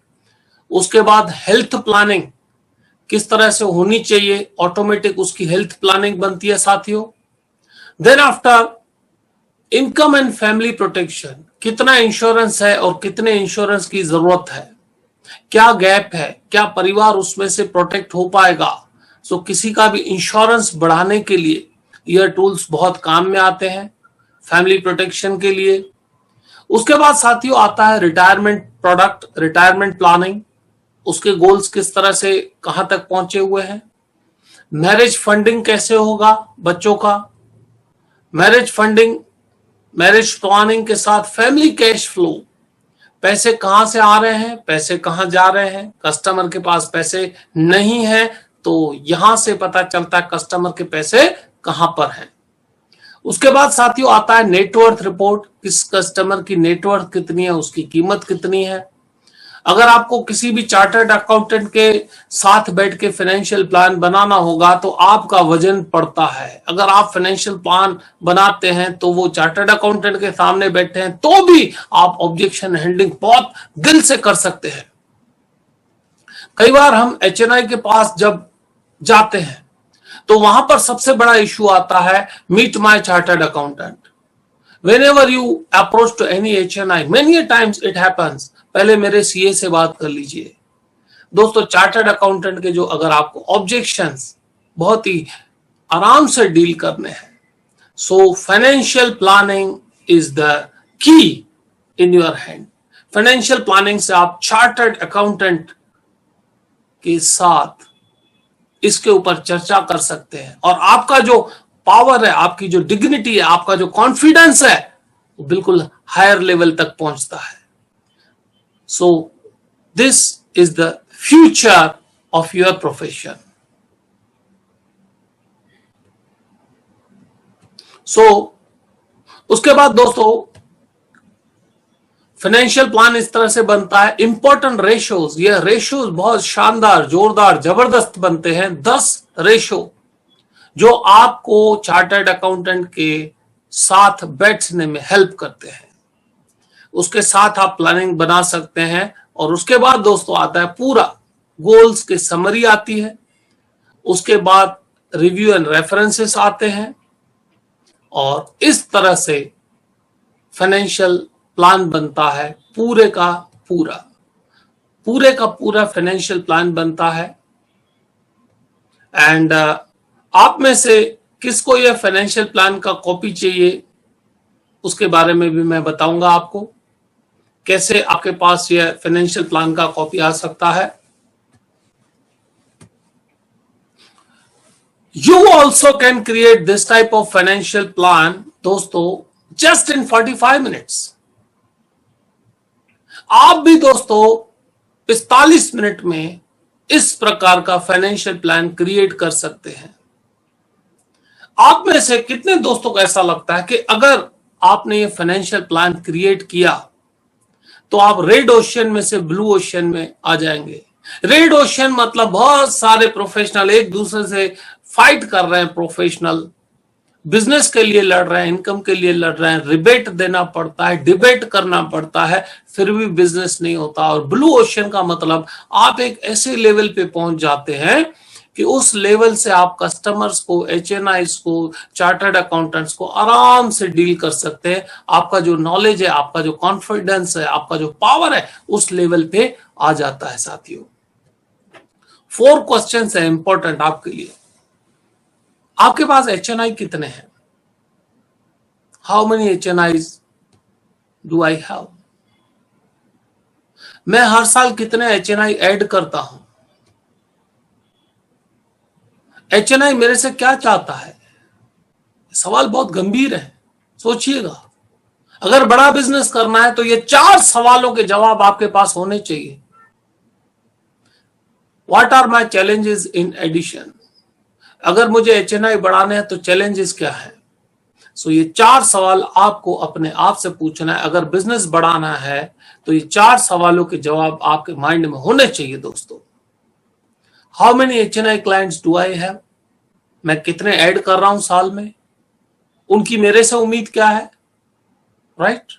Speaker 1: उसके बाद हेल्थ प्लानिंग किस तरह से होनी चाहिए, ऑटोमेटिक उसकी हेल्थ प्लानिंग बनती है साथियों। Then after income and family protection, कितना इंश्योरेंस है और कितने इंश्योरेंस की जरूरत है, क्या गैप है, क्या परिवार उसमें से प्रोटेक्ट हो पाएगा। सो किसी का भी इंश्योरेंस बढ़ाने के लिए यह टूल्स बहुत काम में आते हैं फैमिली प्रोटेक्शन के लिए। उसके बाद साथियों आता है रिटायरमेंट प्रोडक्ट, रिटायरमेंट प्लानिंग, उसके गोल्स किस तरह से कहां तक पहुंचे हुए हैं। मैरिज फंडिंग कैसे होगा बच्चों का, मैरिज फंडिंग, मैरिज प्लानिंग के साथ फैमिली कैश फ्लो, पैसे कहां से आ रहे हैं, पैसे कहां जा रहे हैं। कस्टमर के पास पैसे नहीं है तो यहां से पता चलता है कस्टमर के पैसे कहां पर हैं। उसके बाद साथियों आता है नेटवर्थ रिपोर्ट, किस कस्टमर की नेटवर्थ कितनी है, उसकी कीमत कितनी है। अगर आपको किसी भी चार्टर्ड अकाउंटेंट के साथ बैठ के फाइनेंशियल प्लान बनाना होगा तो आपका वजन पड़ता है। अगर आप फाइनेंशियल प्लान बनाते हैं तो वो चार्टर्ड अकाउंटेंट के सामने बैठे हैं तो भी आप ऑब्जेक्शन हैंडलिंग बहुत दिल से कर सकते हैं। कई बार हम HNI के पास जब जाते हैं तो वहां पर सबसे बड़ा इश्यू आता है meet my chartered accountant. whenever you approach to any HNI, many times it happens, पहले मेरे CA से बात कर लीजिए। दोस्तों चार्टर्ड अकाउंटेंट के जो अगर आपको ऑब्जेक्शंस बहुत ही आराम से डील करने हैं, so financial planning is the key in your hand. Financial planning से आप चार्टर्ड अकाउंटेंट के साथ इसके ऊपर चर्चा कर सकते हैं और आपका जो पावर है, आपकी जो डिग्निटी है, आपका जो कॉन्फिडेंस है वो बिल्कुल हायर लेवल तक पहुंचता है। So this is the future of your profession. So उसके बाद दोस्तों फाइनेंशियल प्लान इस तरह से बनता है, इंपॉर्टेंट रेशियोज, ये रेशियोज बहुत शानदार, जोरदार, जबरदस्त बनते हैं। 10 रेशियो जो आपको चार्टर्ड अकाउंटेंट के साथ बैठने में हेल्प करते हैं, उसके साथ आप प्लानिंग बना सकते हैं। और उसके बाद दोस्तों आता है पूरा गोल्स की समरी आती है, उसके बाद रिव्यू एंड रेफरेंसेस आते हैं और इस तरह से फाइनेंशियल प्लान बनता है। पूरे का पूरा फाइनेंशियल प्लान बनता है। एंड आप में से किसको यह फाइनेंशियल प्लान का कॉपी चाहिए उसके बारे में भी मैं बताऊंगा आपको, कैसे आपके पास यह फाइनेंशियल प्लान का कॉपी आ सकता है। You also can create this type of financial plan दोस्तों just in 45 minutes। आप भी दोस्तों 45 मिनट में इस प्रकार का फाइनेंशियल प्लान क्रिएट कर सकते हैं। आप में से कितने दोस्तों को ऐसा लगता है कि अगर आपने ये फाइनेंशियल प्लान क्रिएट किया तो आप रेड ओशियन में से ब्लू ओशियन में आ जाएंगे। रेड ओशियन मतलब बहुत सारे प्रोफेशनल एक दूसरे से फाइट कर रहे हैं, प्रोफेशनल बिजनेस के लिए लड़ रहे हैं, इनकम के लिए लड़ रहे हैं, रिबेट देना पड़ता है, डिबेट करना पड़ता है, फिर भी बिजनेस नहीं होता। और ब्लू ओशियन का मतलब आप एक ऐसे लेवल पे पहुंच जाते हैं कि उस लेवल से आप कस्टमर्स को, HNIs को, चार्टर्ड अकाउंटेंट्स को आराम से डील कर सकते हैं। आपका जो नॉलेज है, आपका जो कॉन्फिडेंस है, आपका जो पावर है उस लेवल पे आ जाता है साथियों। 4 क्वेश्चंस है इंपॉर्टेंट आपके लिए। आपके पास HNI कितने हैं? How many HNIs do I have? मैं हर साल कितने HNI ऐड करता हूं? HNI मेरे से क्या चाहता है? सवाल बहुत गंभीर है, सोचिएगा। अगर बड़ा बिजनेस करना है तो ये 4 सवालों के जवाब आपके पास होने चाहिए। What are my challenges in addition? अगर मुझे HNI बढ़ाने हैं तो चैलेंजेस क्या है? सो ये 4 सवाल आपको अपने आप से पूछना है। अगर बिजनेस बढ़ाना है तो ये 4 सवालों के जवाब आपके माइंड में होने चाहिए दोस्तों। How many HNI clients do I have? मैं कितने ऐड कर रहा हूं साल में? उनकी मेरे से उम्मीद क्या है? राइट?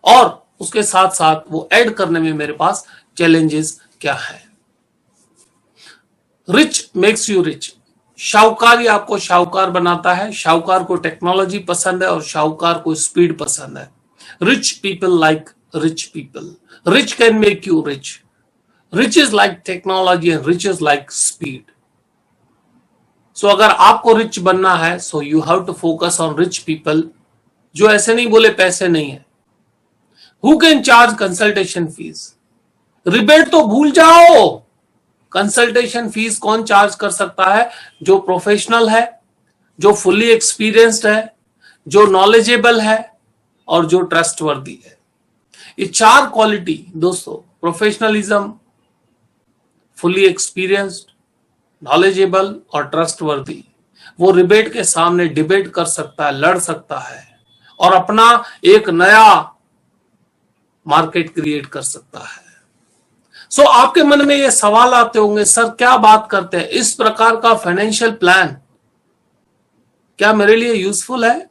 Speaker 1: और उसके साथ साथ वो ऐड करने में मेरे पास चैलेंजेस क्या है? Rich makes you rich. शाहूकारी आपको शाहूकार बनाता है। शाहूकार को टेक्नोलॉजी पसंद है और शाहूकार को स्पीड पसंद है। Rich people like rich people. Rich can make you rich. Rich is like technology and rich is like speed. So अगर आपको रिच बनना है so you have to focus on rich people, जो ऐसे नहीं बोले पैसे नहीं है। Who can charge consultation fees? Rebate तो भूल जाओ। कंसल्टेशन फीस कौन चार्ज कर सकता है? जो प्रोफेशनल है, जो फुल्ली एक्सपीरियंस्ड है, जो नॉलेजेबल है और जो ट्रस्टवर्दी है। ये 4 क्वालिटी दोस्तों, प्रोफेशनलिज्म, फुल्ली एक्सपीरियंस्ड, नॉलेजेबल और ट्रस्टवर्दी, वो रिबेट के सामने डिबेट कर सकता है, लड़ सकता है और अपना एक नया मार्केट क्रिएट कर सकता है। सो आपके मन में ये सवाल आते होंगे, सर क्या बात करते हैं, इस प्रकार का फाइनेंशियल प्लान क्या मेरे लिए यूजफुल है?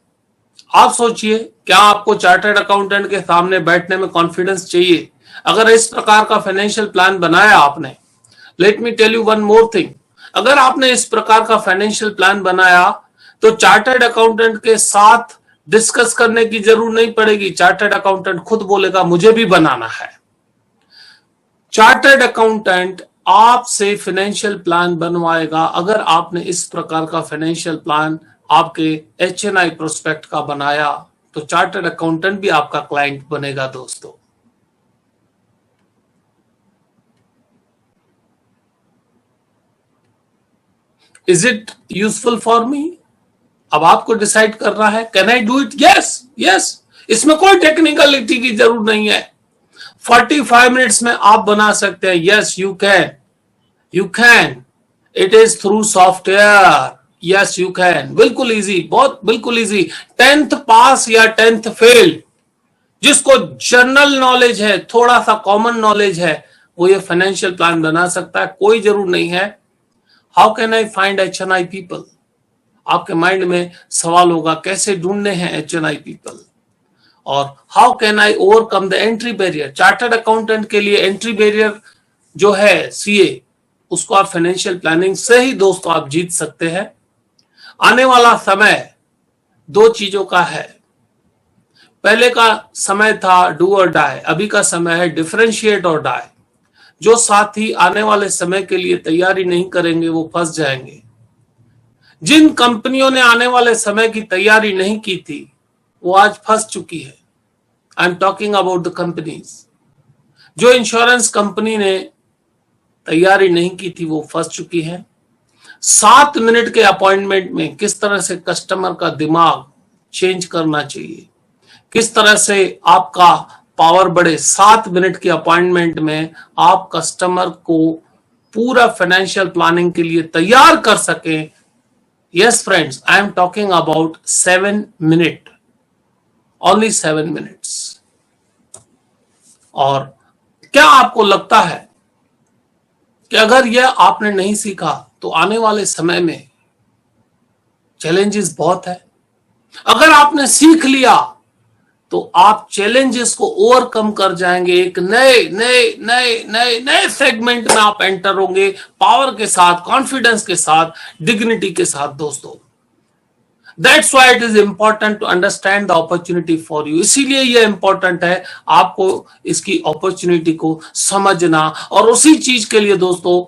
Speaker 1: आप सोचिए, क्या आपको चार्टर्ड अकाउंटेंट के सामने बैठने में कॉन्फिडेंस चाहिए? अगर इस प्रकार का फाइनेंशियल प्लान बनाया आपने, let me tell you one more thing, अगर आपने इस प्रकार का फाइनेंशियल प्लान बनाया तो चार्टर्ड अकाउंटेंट के साथ डिस्कस करने की जरूरत नहीं पड़ेगी। चार्टर्ड अकाउंटेंट खुद बोलेगा मुझे भी बनाना है। चार्टर्ड अकाउंटेंट आपसे फाइनेंशियल प्लान बनवाएगा। अगर आपने इस प्रकार का फाइनेंशियल प्लान आपके HNI प्रोस्पेक्ट का बनाया तो चार्टर्ड अकाउंटेंट भी आपका क्लाइंट बनेगा दोस्तों। Is it useful for me? अब आपको डिसाइड करना है, can I do it? Yes, yes. इसमें कोई टेक्निकलिटी की जरूरत नहीं है। 45 मिनट्स में आप बना सकते हैं। Yes you can, you can. It is through software. Yes you can. बिल्कुल इजी, बहुत बिल्कुल इजी। 10th पास या 10th फेल, जिसको जनरल नॉलेज है, थोड़ा सा कॉमन नॉलेज है, वो ये फाइनेंशियल प्लान बना सकता है। कोई जरूर नहीं है how can I find HNI people. आपके माइंड में सवाल होगा कैसे ढूंढने हैं HNI पीपल, और how can I overcome the entry barrier. Chartered accountant के लिए एंट्री बैरियर जो है CA, उसको आप फाइनेंशियल प्लानिंग से ही दोस्तों आप जीत सकते हैं। आने वाला समय 2 चीजों का है। पहले का समय था डू और डाई, अभी का समय है डिफरेंशिएट और डाई। जो साथी आने वाले समय के लिए तैयारी नहीं करेंगे वो फंस जाएंगे। जिन कंपनियों ने आने वाले समय की तैयारी नहीं की थी वो आज फंस चुकी है। I am talking about the companies. जो इंश्योरेंस कंपनी ने तैयारी नहीं की थी वो फंस चुकी है। 7 मिनट के अपॉइंटमेंट में किस तरह से कस्टमर का दिमाग चेंज करना चाहिए, किस तरह से आपका पावर बढ़े। 7 मिनट के अपॉइंटमेंट में आप कस्टमर को पूरा फाइनेंशियल प्लानिंग के लिए तैयार कर सकें। Yes friends, I am talking about 7 minute, only 7 minutes. और क्या आपको लगता है कि अगर यह आपने नहीं सीखा तो आने वाले समय में चैलेंजेस बहुत है? अगर आपने सीख लिया तो आप चैलेंजेस को ओवरकम कर जाएंगे। एक नए नए नए नए नए सेगमेंट में आप एंटर होंगे, पावर के साथ, कॉन्फिडेंस के साथ, डिग्निटी के साथ दोस्तों। That's why it is important to understand the opportunity for you. इसीलिए यह इंपॉर्टेंट है आपको इसकी अपॉर्चुनिटी को समझना। और उसी चीज के लिए दोस्तों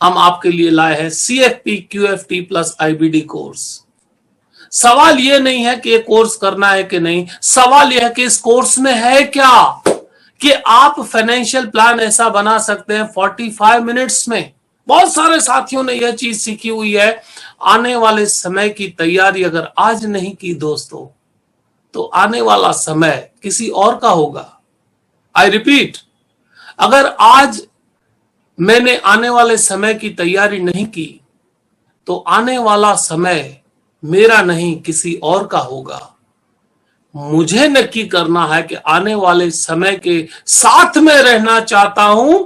Speaker 1: हम आपके लिए लाए हैं CFP QFT plus IBD course. सवाल ये नहीं है कि ये कोर्स करना है कि नहीं, सवाल यह है कि इस कोर्स में है क्या, कि आप फाइनेंशियल प्लान ऐसा बना सकते हैं 45 मिनट्स में। बहुत सारे साथियों ने यह चीज सीखी हुई है। आने वाले समय की तैयारी अगर आज नहीं की दोस्तों, तो आने वाला समय किसी और का होगा। आई रिपीट, अगर आज मैंने आने वाले समय की तैयारी नहीं की, तो आने वाला समय मेरा नहीं किसी और का होगा। मुझे नक्की करना है कि आने वाले समय के साथ में रहना चाहता हूं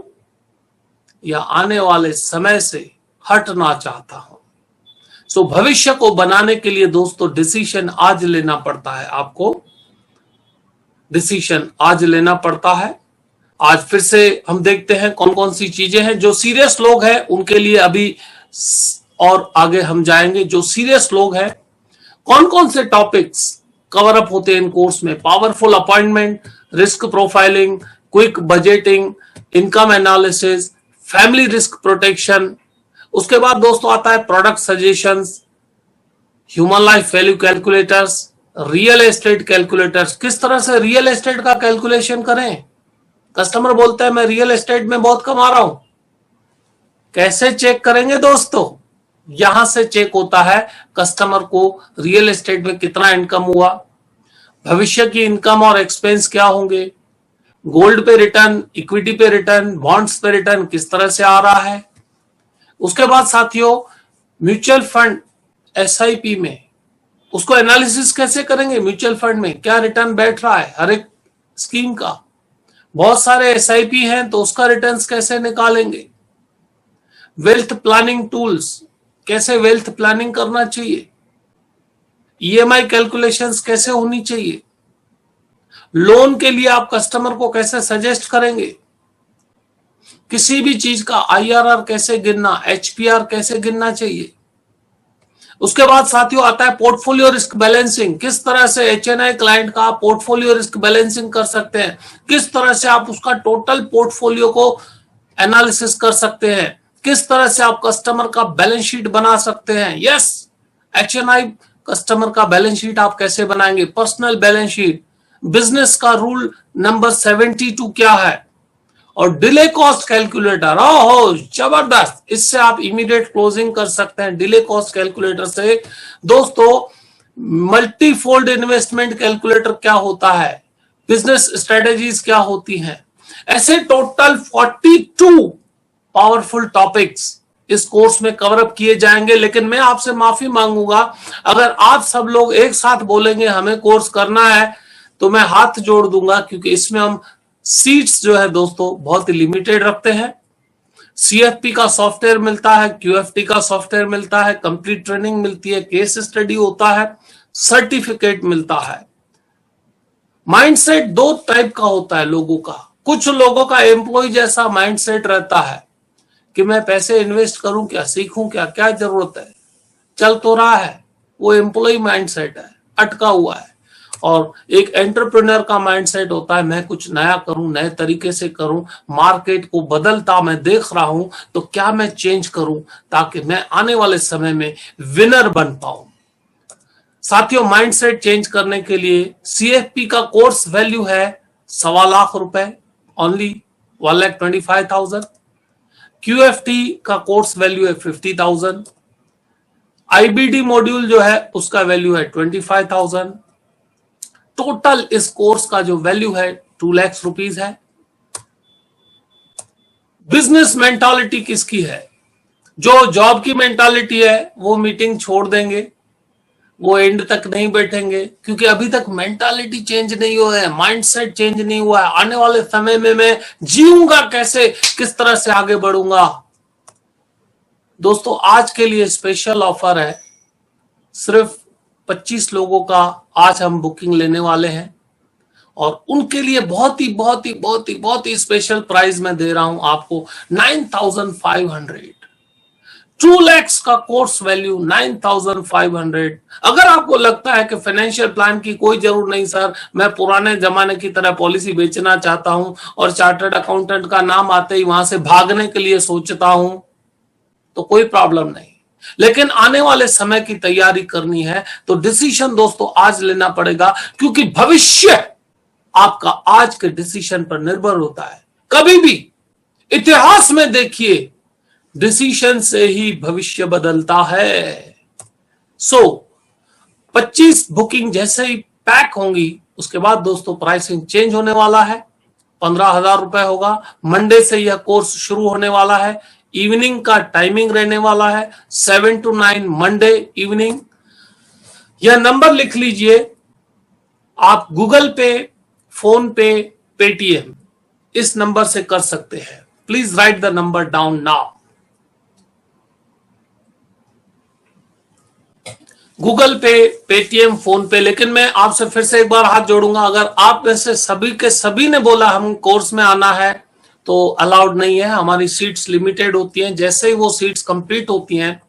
Speaker 1: या आने वाले समय से हटना चाहता हूं। सो भविष्य को बनाने के लिए दोस्तों डिसीजन आज लेना पड़ता है। आपको डिसीजन आज लेना पड़ता है। आज फिर से हम देखते हैं कौन कौन सी चीजें हैं। जो सीरियस लोग हैं उनके लिए अभी और आगे हम जाएंगे। जो सीरियस लोग हैं, कौन कौन से टॉपिक्स कवर अप होते हैं इन कोर्स में। Powerful appointment, risk profiling, quick budgeting, income analysis, family risk protection. उसके बाद दोस्तों आता है product suggestions, human life value calculators, real estate calculators. किस तरह से रियल एस्टेट का कैलकुलेशन करें। कस्टमर बोलता है मैं रियल एस्टेट में बहुत कमा रहा हूं, कैसे चेक करेंगे दोस्तों। यहां से चेक होता है कस्टमर को रियल एस्टेट में कितना इनकम हुआ, भविष्य की इनकम और एक्सपेंस क्या होंगे, गोल्ड पे रिटर्न, इक्विटी पे रिटर्न, बॉन्ड्स पे रिटर्न किस तरह से आ रहा है। उसके बाद साथियों म्यूचुअल फंड एसआईपी में उसको एनालिसिस कैसे करेंगे। म्यूचुअल फंड में क्या रिटर्न बैठ रहा है हर एक स्कीम का। बहुत सारे एसआईपी हैं तो उसका रिटर्न्स कैसे निकालेंगे। वेल्थ प्लानिंग टूल्स, कैसे वेल्थ प्लानिंग करना चाहिए। ईएमआई कैलकुलेशंस कैसे होनी चाहिए। लोन के लिए आप कस्टमर को कैसे सजेस्ट करेंगे। किसी भी चीज का आईआरआर कैसे गिनना, एचपीआर कैसे गिनना चाहिए। उसके बाद साथियों आता है पोर्टफोलियो रिस्क बैलेंसिंग। किस तरह से एचएनआई क्लाइंट का पोर्टफोलियो रिस्क बैलेंसिंग कर सकते हैं, किस तरह से आप उसका टोटल पोर्टफोलियो को एनालिसिस कर सकते हैं, किस तरह से आप कस्टमर का बैलेंस शीट बना सकते हैं। यस, एचएनआई कस्टमर का बैलेंस शीट आप कैसे बनाएंगे, पर्सनल बैलेंस शीट। बिजनेस का रूल नंबर 72 क्या है, और डिले कॉस्ट कैलकुलेटर। ओहो जबरदस्त, इससे आप इमीडिएट क्लोजिंग कर सकते हैं डिले कॉस्ट कैलकुलेटर से। दोस्तों मल्टीफोल्ड इन्वेस्टमेंट कैलकुलेटर क्या होता है, बिजनेस स्ट्रेटेजीज क्या होती हैं। ऐसे टोटल 42 पावरफुल टॉपिक्स इस कोर्स में कवर अप किए जाएंगे। लेकिन मैं आपसे माफी मांगूंगा, अगर आप सब लोग एक साथ बोलेंगे हमें कोर्स करना है, तो मैं हाथ जोड़ दूंगा, क्योंकि इसमें हम सीट्स जो है दोस्तों बहुत ही लिमिटेड रखते हैं। सीएफपी का सॉफ्टवेयर मिलता है, क्यूएफटी का सॉफ्टवेयर मिलता है, कंप्लीट ट्रेनिंग मिलती है, केस स्टडी होता है, सर्टिफिकेट मिलता है। माइंडसेट दो टाइप का होता है लोगों का। कुछ लोगों का एम्प्लॉय जैसा माइंडसेट रहता है कि मैं पैसे इन्वेस्ट करूं क्या, सीखूं क्या, क्या जरूरत है, चल तो रहा है। वो एम्प्लॉय माइंडसेट है, अटका हुआ है। और एक एंटरप्रेन्योर का माइंडसेट होता है मैं कुछ नया करूं, नए तरीके से करूं, मार्केट को बदलता मैं देख रहा हूं, तो क्या मैं चेंज करूं ताकि मैं आने वाले समय में विनर बन पाऊं। साथियों माइंडसेट चेंज करने के लिए सीएफपी का कोर्स वैल्यू है ₹1.25 ओनली 1,25,000। क्यूएफटी का कोर्स वैल्यू है 50,000। आईबीडी मॉड्यूल जो है उसका वैल्यू है 25,000। टोटल इस कोर्स का जो वैल्यू है 2 लाख रुपीस है। बिजनेस मेंटालिटी किसकी है। जो जॉब की मेंटालिटी है वो मीटिंग छोड़ देंगे, वो एंड तक नहीं बैठेंगे, क्योंकि अभी तक मेंटालिटी चेंज नहीं हुआ है, माइंडसेट चेंज नहीं हुआ है। आने वाले समय में मैं जीऊंगा कैसे, किस तरह से आगे बढ़ूंगा। दोस्तों आज के लिए स्पेशल ऑफर है, सिर्फ 25 लोगों का आज हम बुकिंग लेने वाले हैं, और उनके लिए बहुत ही स्पेशल प्राइस मैं दे रहा हूं आपको 9,500। 2 लाख का कोर्स वैल्यू 9,500। अगर आपको लगता है कि फाइनेंशियल प्लान की कोई जरूरत नहीं सर, मैं पुराने जमाने की तरह पॉलिसी बेचना चाहता हूं और चार्टर्ड अकाउंटेंट का नाम आते ही वहां से भागने के लिए सोचता हूं, तो कोई प्रॉब्लम नहीं। लेकिन आने वाले समय की तैयारी करनी है तो डिसीजन दोस्तों आज लेना पड़ेगा, क्योंकि भविष्य आपका आज के डिसीजन पर निर्भर होता है। कभी भी इतिहास में देखिए, डिसीजन से ही भविष्य बदलता है। सो 25 बुकिंग जैसे ही पैक होंगी उसके बाद दोस्तों प्राइसिंग चेंज होने वाला है, 15,000 रुपए होगा। मंडे से यह कोर्स शुरू होने वाला है। इवनिंग का टाइमिंग रहने वाला है 7 to 9 मंडे इवनिंग। यह नंबर लिख लीजिए, आप गूगल पे, फोन पे, पेटीएम इस नंबर से कर सकते हैं। Please right the number down now. Google पे, पेटीएम, फोन पे। लेकिन मैं आपसे फिर से एक बार हाथ जोड़ूंगा, अगर आप में से सभी के सभी ने बोला हम कोर्स में आना है तो अलाउड नहीं है। हमारी सीट्स लिमिटेड होती हैं। जैसे ही वो सीट्स कंप्लीट होती हैं,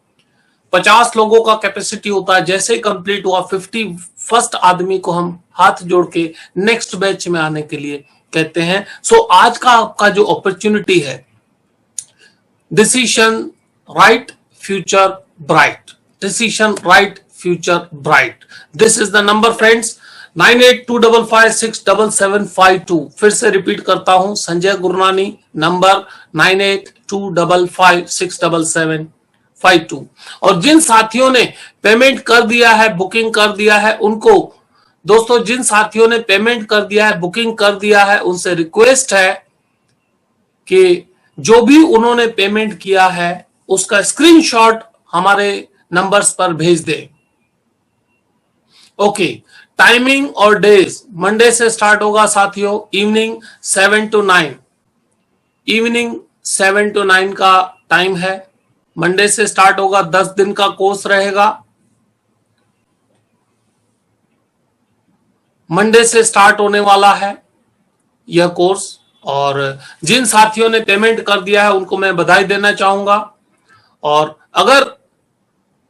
Speaker 1: 50 लोगों का कैपेसिटी होता है, जैसे ही कंप्लीट हुआ 51st आदमी को हम हाथ जोड़ के नेक्स्ट बैच में आने के लिए कहते हैं। सो आज का आपका जो अपॉर्चुनिटी है, decision right, future bright. Decision right, future bright. This is the number friends, 9825567752। फिर से रिपीट करता हूं, संजय गुरनानी नंबर 9825567752। और जिन साथियों ने पेमेंट कर दिया है, बुकिंग कर दिया है, उनको दोस्तों, जिन साथियों ने पेमेंट कर दिया है, बुकिंग कर दिया है, उनसे रिक्वेस्ट है कि जो भी उन्होंने पेमेंट किया है उसका स्क्रीनशॉट हमारे नंबर्स पर भेज दें। ओके, टाइमिंग और डेज, मंडे से स्टार्ट होगा साथियों, इवनिंग 7 to 9। इवनिंग 7 to 9 का टाइम है। मंडे से स्टार्ट होगा, 10 दिन का कोर्स रहेगा। मंडे से स्टार्ट होने वाला है यह कोर्स। और जिन साथियों ने पेमेंट कर दिया है उनको मैं बधाई देना चाहूंगा। और अगर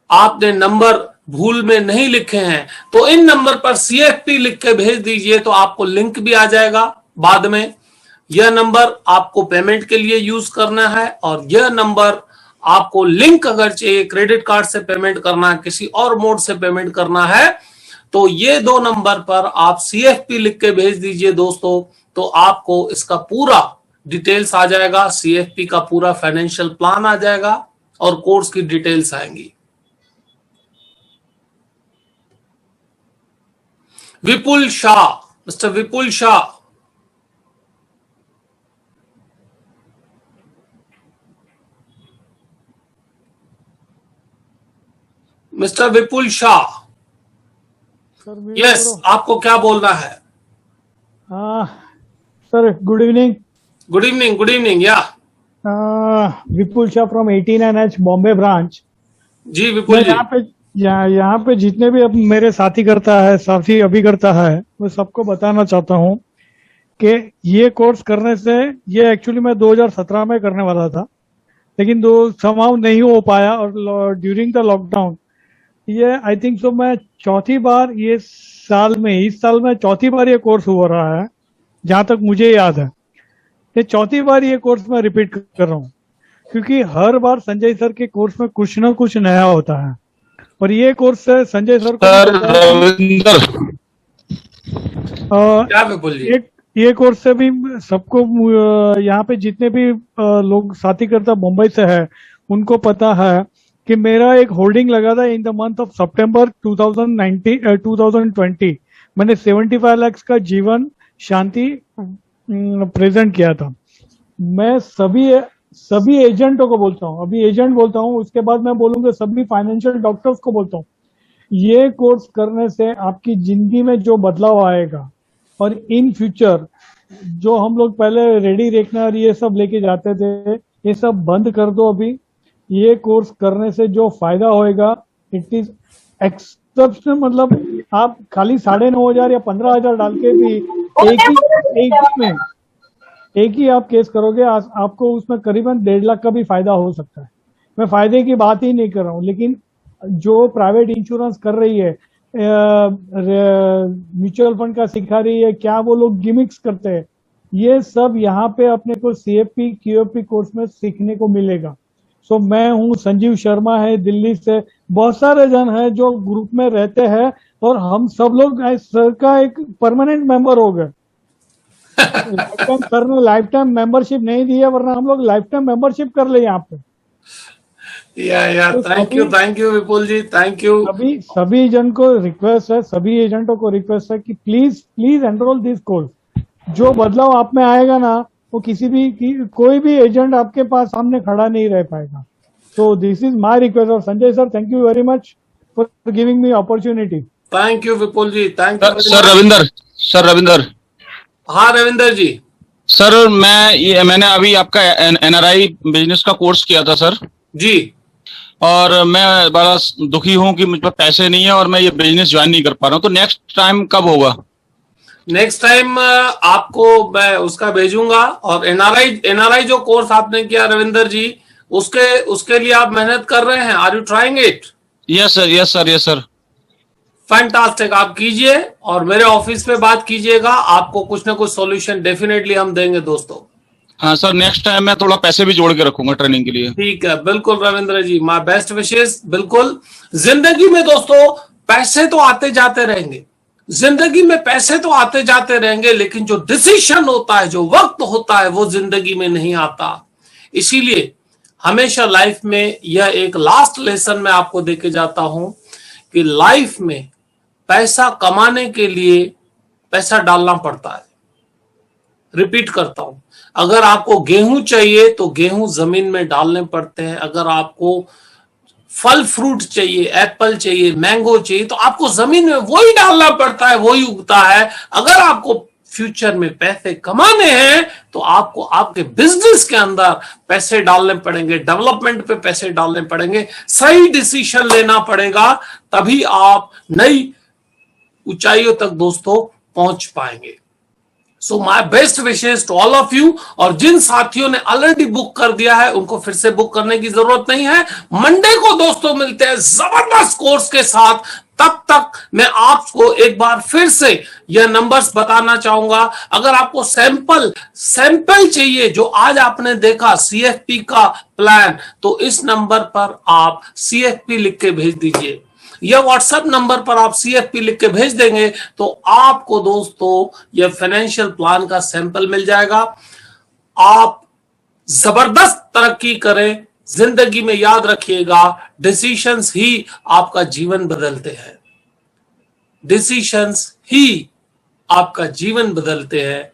Speaker 1: आपने नंबर भूल में नहीं लिखे हैं तो इन नंबर पर CFP लिख के भेज दीजिए, तो आपको लिंक भी आ जाएगा बाद में। यह नंबर आपको पेमेंट के लिए यूज करना है, और यह नंबर आपको लिंक अगर चाहिए, क्रेडिट कार्ड से पेमेंट करना है, किसी और मोड से पेमेंट करना है, तो ये दो नंबर पर आप CFP लिख के भेज दीजिए दोस्तों। तो आपको इसका पूरा डिटेल्स आ जाएगा, CFP का पूरा फाइनेंशियल प्लान आ जाएगा और कोर्स की डिटेल्स आएंगी। Vipul Shah, mister Vipul Shah, mister Vipul Shah,
Speaker 3: sir
Speaker 1: yes, आपको क्या बोलना है?
Speaker 3: Sir good evening.
Speaker 1: Good evening, good evening. Yeah
Speaker 3: Vipul Shah from 89H Bombay branch.
Speaker 1: जी विपुल
Speaker 3: मैं
Speaker 1: जी,
Speaker 3: यहाँ पे जितने भी अब मेरे साथी अभी करता है, मैं सबको बताना चाहता हूँ कि ये कोर्स करने से, ये एक्चुअली मैं 2017 में करने वाला था, लेकिन समाव नहीं हो पाया, और ड्यूरिंग द लॉकडाउन ये आई थिंक सो मैं चौथी बार इस साल में चौथी बार ये कोर्स हो रहा है, जहां तक मुझे याद है। ये चौथी बार ये कोर्स मैं रिपीट कर रहा हूँ, क्योंकि हर बार संजय सर के कोर्स में कुछ ना कुछ नया होता है। और ये कोर्स संजय सर को
Speaker 1: क्या विपुल जी,
Speaker 3: ये कोर्स से भी सबको, यहाँ पे जितने भी लोग साथी करता मुंबई से है, उनको पता है कि मेरा एक होल्डिंग लगा था इन द मंथ ऑफ सितंबर 2020। मैंने 75 लाख का जीवन शांति प्रेजेंट किया था। मैं सभी एजेंटों को बोलता हूँ, अभी एजेंट बोलता हूँ, उसके बाद मैं बोलूंगा सभी फाइनेंशियल डॉक्टर्स को बोलता हूँ, ये कोर्स करने से आपकी जिंदगी में जो बदलाव आएगा, और इन फ्यूचर जो हम लोग पहले रेडी रेकनर ये सब लेके जाते थे, ये सब बंद कर दो अभी। ये कोर्स करने से जो फायदा होएगा, इट इज एक्सेप्शनल। मतलब आप खाली 9,500 या 15,000 डाल के भी एक ही आप केस करोगे, आपको उसमें करीबन 1.5 लाख का भी फायदा हो सकता है। मैं फायदे की बात ही नहीं कर रहा हूँ, लेकिन जो प्राइवेट इंश्योरेंस कर रही है, म्यूचुअल फंड का सिखा रही है, क्या वो लोग गिमिक्स करते हैं, ये सब यहाँ पे अपने को CFP QFP कोर्स में सीखने को मिलेगा। सो मैं हूँ, संजीव शर्मा है दिल्ली से, बहुत सारे जन हैं जो ग्रुप में रहते हैं और हम सब लोग सर का एक परमानेंट मेंबर हो गए। सर ने लाइफ टाइम मेंबरशिप नहीं दी है, वरना हम लोग लाइफ टाइम मेंबरशिप कर ले यहाँ पे।
Speaker 1: या
Speaker 3: तो
Speaker 1: thank you Vipul ji, thank you.
Speaker 3: सभी जन को रिक्वेस्ट है, सभी एजेंटों को रिक्वेस्ट है कि please please enrol this course. जो बदलाव आप में आएगा ना, वो कोई भी एजेंट आपके पास सामने खड़ा नहीं रह पाएगा। So this is my request. और Sanjay sir, thank you very much for giving me opportunity.
Speaker 1: Thank you Vipul ji, thank you
Speaker 4: sir Ravinder.
Speaker 1: हाँ रविंदर जी।
Speaker 4: सर मैंने अभी आपका एनआरआई बिजनेस का कोर्स किया था सर
Speaker 1: जी।
Speaker 4: और मैं बड़ा दुखी हूँ कि मुझ पर पैसे नहीं है और मैं ये बिजनेस ज्वाइन नहीं कर पा रहा हूँ। तो नेक्स्ट टाइम कब होगा?
Speaker 1: नेक्स्ट टाइम आपको मैं उसका भेजूंगा। और एनआरआई जो कोर्स आपने किया रविंदर जी, उसके लिए आप मेहनत कर रहे हैं। Are you trying it?
Speaker 4: Yes sir.
Speaker 1: Fantastic, आप कीजिए और मेरे ऑफिस पे बात कीजिएगा। आपको कुछ ना कुछ सॉल्यूशन डेफिनेटली हम देंगे दोस्तों।
Speaker 4: हाँ सर, नेक्स्ट टाइम मैं थोड़ा पैसे भी जोड़ के रखूंगा ट्रेनिंग के लिए।
Speaker 1: ठीक है, बिल्कुल रविंद्र जी, माय बेस्ट विशेस। बिल्कुल, जिंदगी में दोस्तों पैसे तो आते जाते रहेंगे, जिंदगी में पैसे तो आते जाते रहेंगे, लेकिन जो डिसीजन होता है, जो वक्त होता है, वो जिंदगी में नहीं आता। इसीलिए हमेशा लाइफ में यह एक लास्ट लेसन मैं आपको देके जाता हूं कि लाइफ में पैसा कमाने के लिए पैसा डालना पड़ता है। रिपीट करता हूं, अगर आपको गेहूं चाहिए तो गेहूं जमीन में डालने पड़ते हैं। अगर आपको फल फ्रूट चाहिए, एप्पल चाहिए, मैंगो चाहिए, तो आपको जमीन में वही डालना पड़ता है, वही उगता है। अगर आपको फ्यूचर में पैसे कमाने हैं तो आपको आपके बिजनेस के अंदर पैसे डालने पड़ेंगे, डेवलपमेंट पे पैसे डालने पड़ेंगे, सही डिसीजन लेना पड़ेगा, तभी आप नई ऊंचाइयों तक दोस्तों पहुंच पाएंगे। So my best wishes to all of you. और जिन साथियों ने ऑलरेडी बुक कर दिया है उनको फिर से बुक करने की जरूरत नहीं है। मंडे को दोस्तों मिलते हैं जबरदस्त कोर्स के साथ। तब तक मैं आपको एक बार फिर से यह नंबर्स बताना चाहूंगा। अगर आपको सैंपल चाहिए जो आज आपने देखा सीएफपी का प्लान, तो इस नंबर पर आप सीएफपी लिख के भेज दीजिए, या व्हाट्सएप नंबर पर आप सीएफपी लिख के भेज देंगे तो आपको दोस्तों यह फाइनेंशियल प्लान का सैंपल मिल जाएगा। आप जबरदस्त तरक्की करें। जिंदगी में याद रखिएगा, डिसीजंस ही आपका जीवन बदलते हैं। डिसीजंस ही आपका जीवन बदलते हैं।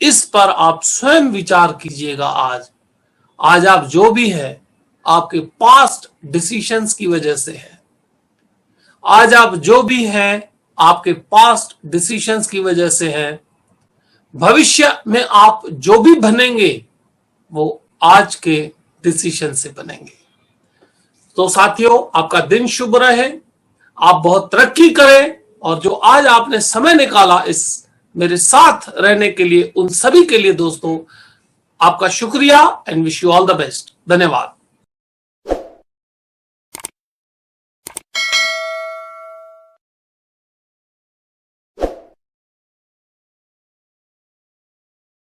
Speaker 1: इस पर आप स्वयं विचार कीजिएगा। आज आप जो भी है आपके पास्ट डिसीजंस की वजह से है। आज आप जो भी हैं आपके पास्ट डिसीजंस की वजह से हैं। भविष्य में आप जो भी बनेंगे वो आज के डिसीजन से बनेंगे। तो साथियों, आपका दिन शुभ रहे, आप बहुत तरक्की करें, और जो आज आपने समय निकाला इस मेरे साथ रहने के लिए, उन सभी के लिए दोस्तों आपका शुक्रिया and wish you all the best. धन्यवाद।